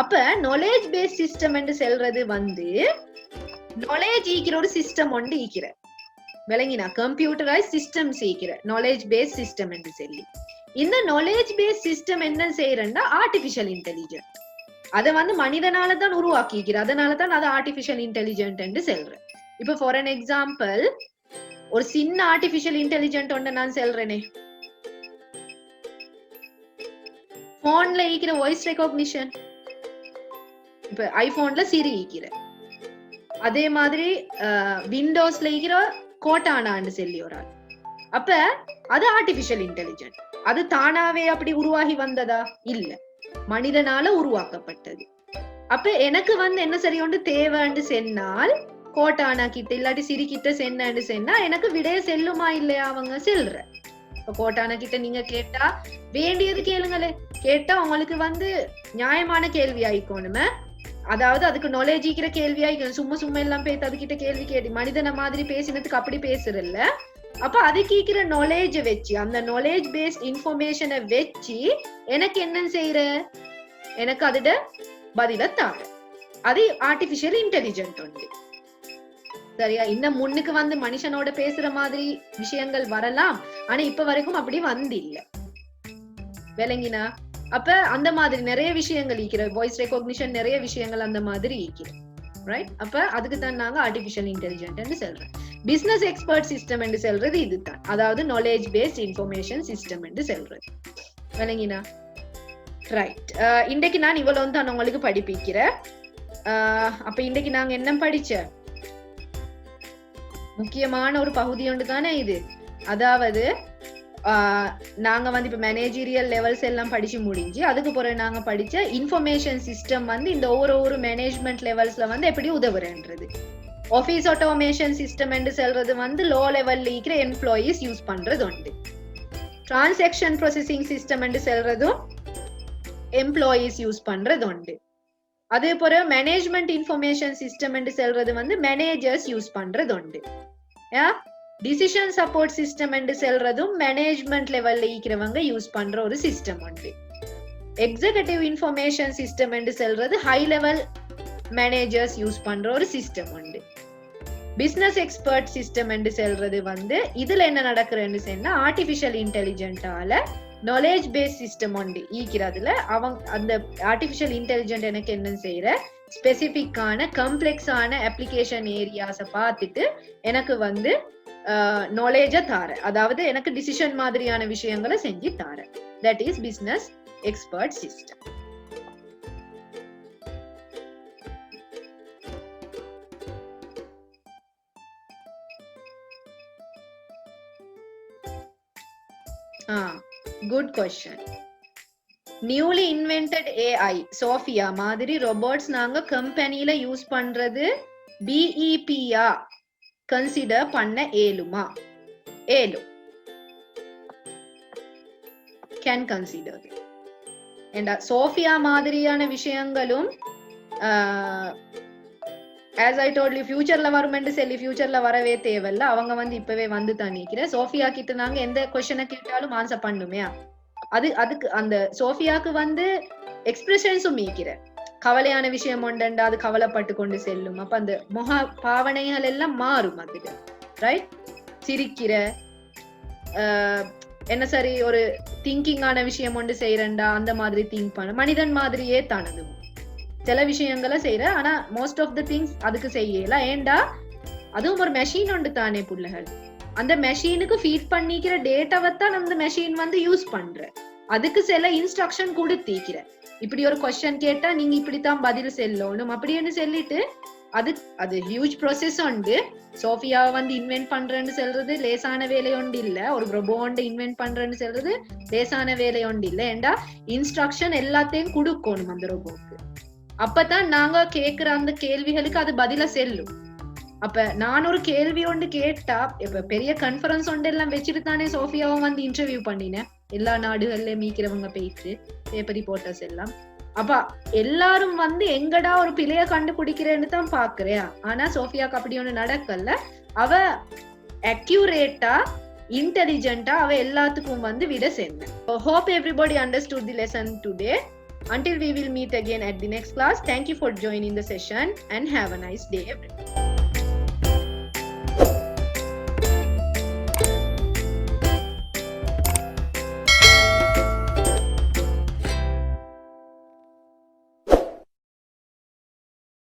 அப்ப knowledge based system என்று சொல்றது வந்து knowledge ஈக்கிற ஒரு சிஸ்டம் ஒன்று ஈக்கிற. விளங்கினா, கம்ப்யூட்டரைஸ் சிஸ்டம் ஈக்கிற knowledge based system என்று சொல்லி. இந்த knowledge based system என்ன செய்யறேன்னா artificial intelligence. அதை வந்து மனிதனால தான் உருவாக்கிக்கிற. அதனால தான் அது artificial intelligent என்று சொல்றேன். இப்ப ஃபார் an எக்ஸாம்பிள், ஒரு சின்ன artificial intelligent ஒன்று நான் சொல்றேனே, போன்ல ஈக்கிற வாய்ஸ் ரெகக்னிஷன். இப்ப ஐபோன்ல சிரி ஈக்கிற, அதே மாதிரி விண்டோஸ்ல ஈக்கிற கோட்டானான்னு சொல்லி ஒரு ஆள். அப்ப அது ஆர்டிபிஷியல் இன்டெலிஜென்ட். அது தானாவே அப்படி உருவாகி வந்ததா? இல்ல, மனிதனால உருவாக்கப்பட்டது. அப்ப எனக்கு வந்து என்ன சரி ஒன்று தேவைன்னு சொன்னால் கோட்டானா கிட்ட இல்லாட்டி சிரி கிட்ட சென்னு சொன்னா எனக்கு விடைய செல்லுமா இல்லையா? அவங்க செல்ற. இப்ப கோட்டான கிட்ட நீங்க கேட்டா வேண்டியது கேளுங்களே, கேட்டா உங்களுக்கு வந்து நியாயமான கேள்வி ஆயிக்கோணுமே. அதாவது அதுக்கு நாலேஜ் ஈக்கிற கேள்வி ஆயிக்கணும். சும்மா எல்லாம் பேத்து அதுகிட்ட கேள்வி கேட்டு மனிதன மாதிரி பேசினதுக்கு அப்படி பேசுறல்ல. அப்ப அதுக்கு ஈக்கிற நாலேஜ் வச்சு, அந்த நாலேஜ் பேஸ்ட் இன்ஃபர்மேஷனை வச்சு எனக்கு என்ன செய்யற, எனக்கு அதோட பதில தார. அது ஆர்டிபிஷியல் இன்டெலிஜென்ட் உண்டு. சரியா? இன்னும் முன்னுக்கு வந்து மனுஷனோட பேசுற மாதிரி விஷயங்கள் வரலாம், ஆனா இப்ப வரைக்கும் அப்படி வந்து இல்ல. விளங்கினா? அப்ப அந்த மாதிரி நிறைய விஷயங்கள் ஈக்கிற, வாய்ஸ் ரெகக்னிஷன் நிறைய விஷயங்கள் அந்த மாதிரி ஈக்கிற. ரைட்? அப்ப அதுக்கு தான் நாங்க ஆர்டிபிஷியல் இன்டெலிஜென்ட் சொல்றோம். பிசினஸ் எக்ஸ்பர்ட் சிஸ்டம் என்று சொல்றது இதுதான். அதாவது நாலேஜ் பேஸ்ட் இன்ஃபர்மேஷன் சிஸ்டம் என்று சொல்றது. விளங்கினா? ரைட். இன்றைக்கு நான் இவ்வளவு தான் உங்களுக்கு படிப்பிக்கிறேன். அப்ப இன்றைக்கு நாங்க என்ன படிச்ச முக்கியமான ஒரு பகுதி ஒன்று தானே இது. அதாவது நாங்க வந்து இப்ப மேனேஜரியல் லெவல்ஸ் எல்லாம் படிச்சு முடிஞ்சு அதுக்கு பிறகு நாங்க படிச்ச இன்ஃபர்மேஷன் சிஸ்டம் வந்து இந்த ஒவ்வொரு மேனேஜ்மெண்ட் லெவல்ஸ்ல வந்து எப்படி உதவுறன்றது. ஆபீஸ் ஆட்டோமேஷன் சிஸ்டம் என்று சொல்றது வந்து லோ லெவல்ல இருக்கிற எம்ப்ளாயீஸ் யூஸ் பண்றது உண்டு. டிரான்சாக்ஷன் ப்ராசஸிங் சிஸ்டம் என்று சொல்றதும் எம்ப்ளாயீஸ் யூஸ் பண்றது உண்டு. அதே போல மேனேஜ்மெண்ட் இன்ஃபர்மேஷன் சிஸ்டம் என்று சொல்றது வந்து மேனேஜர்ஸ் யூஸ் பண்றது உண்டு. டிசிஷன் சப்போர்ட் சிஸ்டம் என்று சொல்றதும் மேனேஜ்மெண்ட் லெவல்ல இருக்கிறவங்க யூஸ் பண்ற ஒரு சிஸ்டம் உண்டு. எக்ஸிகியூட்டிவ் இன்ஃபர்மேஷன் சிஸ்டம் என்று சொல்றது ஹை லெவல் மேனேஜர்ஸ் யூஸ் பண்ற ஒரு சிஸ்டம் உண்டு. பிசினஸ் எக்ஸ்பர்ட் சிஸ்டம் என்று சொல்றது வந்து இதுல என்ன நடக்குதுன்னு சொன்னா ஆர்டிபிஷியல் இன்டெலிஜென்ட்டால நாலேஜ் பேஸ் சிஸ்டம் உண்டு ஈக்கிறதுல அவங்க அந்த ஆர்டிபிஷியல் இன்டெலிஜென்ட் எனக்கு என்ன செய்யற ஸ்பெசிபிக்கான கம்ப்ளெக்ஸான அப்ளிகேஷன் ஏரியாஸை பார்த்துட்டு எனக்கு வந்து நாலேஜ தார, அதாவது எனக்கு டிசிஷன் மாதிரியான விஷயங்களை செஞ்சு தார. That is business expert system. Good question. Newly invented AI Sophia மாதிரி ரோபோட்ஸ் நாங்க கம்பெனில யூஸ் பண்றது BEP-ஆ கன்சிடர் பண்ண ஏலுமா? ஏலும். Can consider. and சோஃபியா மாதிரியான விஷயங்களும் as I told you ஃபியூச்சர்ல வருமென்று சொல்லி ஃபியூச்சர்ல வரவே தேவையில்ல. அவங்க வந்து இப்பவே வந்து தான் நிக்கிற. சோஃபியா கிட்ட நாங்க எந்த क्वेश्चனை கேட்டாலும் ஆன்சர் பண்ணுமே. அதுக்கு அந்த சோஃபியாக்கு வந்து எக்ஸ்பிரஷன்ஸும் மீக்கிற கவலையான விஷயம் ஒண்டா அது கவலைப்பட்டு கொண்டு செல்லும். அப்ப அந்த முக பாவனைகள் எல்லாம் மாறும். அதுக்கு ரைட் சிரிக்கிற என்ன சரி ஒரு திங்கிங்கான விஷயம் ஒன்று செய்யறண்டா அந்த மாதிரி திங்க் பண்ண மனிதன் மாதிரியே தானது சில விஷயங்களை செய்யற. ஆனா மோஸ்ட் ஆஃப் த திங்ஸ் அதுக்கு செய்யல. ஏண்டா அதுவும் ஒரு மெஷின் ஒன்று தானே புள்ளைகள். அந்த மெஷினுக்கு ஃபீட் பண்ணிக்கிற டேட்டாவைத்தான் அந்த மெஷின் வந்து யூஸ் பண்ற. அதுக்கு சில இன்ஸ்ட்ரக்ஷன் கொடுத்திக்கிற. இப்படி ஒரு கொஸ்டின் கேட்டா நீங்க இப்படித்தான் பதில் செல்லணும் அப்படின்னு சொல்லிட்டு அது ஹியூஜ் ப்ராசஸ் உண்டு. சோஃபியாவை வந்து இன்வென்ட் பண்றேன்னு சொல்றது லேசான வேலை ஒன்று இல்ல. ஒரு ரோபோட்டை இன்வென்ட் பண்றேன்னு சொல்றது லேசான வேலை ஒன்று இல்ல. ஏண்டா இன்ஸ்ட்ரக்ஷன் எல்லாத்தையும் கொடுக்கணும் அந்த ரோபோக்கு. அப்பதான் நாங்க கேட்கிற அந்த கேள்விகளுக்கு அது பதில செல்லும். அப்ப நான் ஒரு கேள்வி ஒன்று கேட்டா இப்ப பெரிய கான்ஃபரன்ஸ் ஒன்று எல்லாம் வச்சுட்டு தானே சோஃபியாவை வந்து இன்டர்வியூ பண்ணினேன். எல்லா நாடுகள்ல மீக்கிறவங்க போயிட்டு பேப்பர் ரிப்போர்ட்டர்ஸ் எல்லாம். அப்ப எல்லாரும் வந்து எங்கடா ஒரு பிழைய கண்டுபிடிக்கிறேன்னு தான் பாக்குறேன். ஆனா சோஃபியாக்கு அப்படி ஒண்ணு நடக்கல. அவ அக்யூரேட்டா இன்டெலிஜென்ட்டா அவ எல்லாத்துக்கும் வந்து விட செஞ்சேன். Hope everybody understood the lesson today. Until we will meet again at the next class, thank you for joining the session and have a nice day everyone.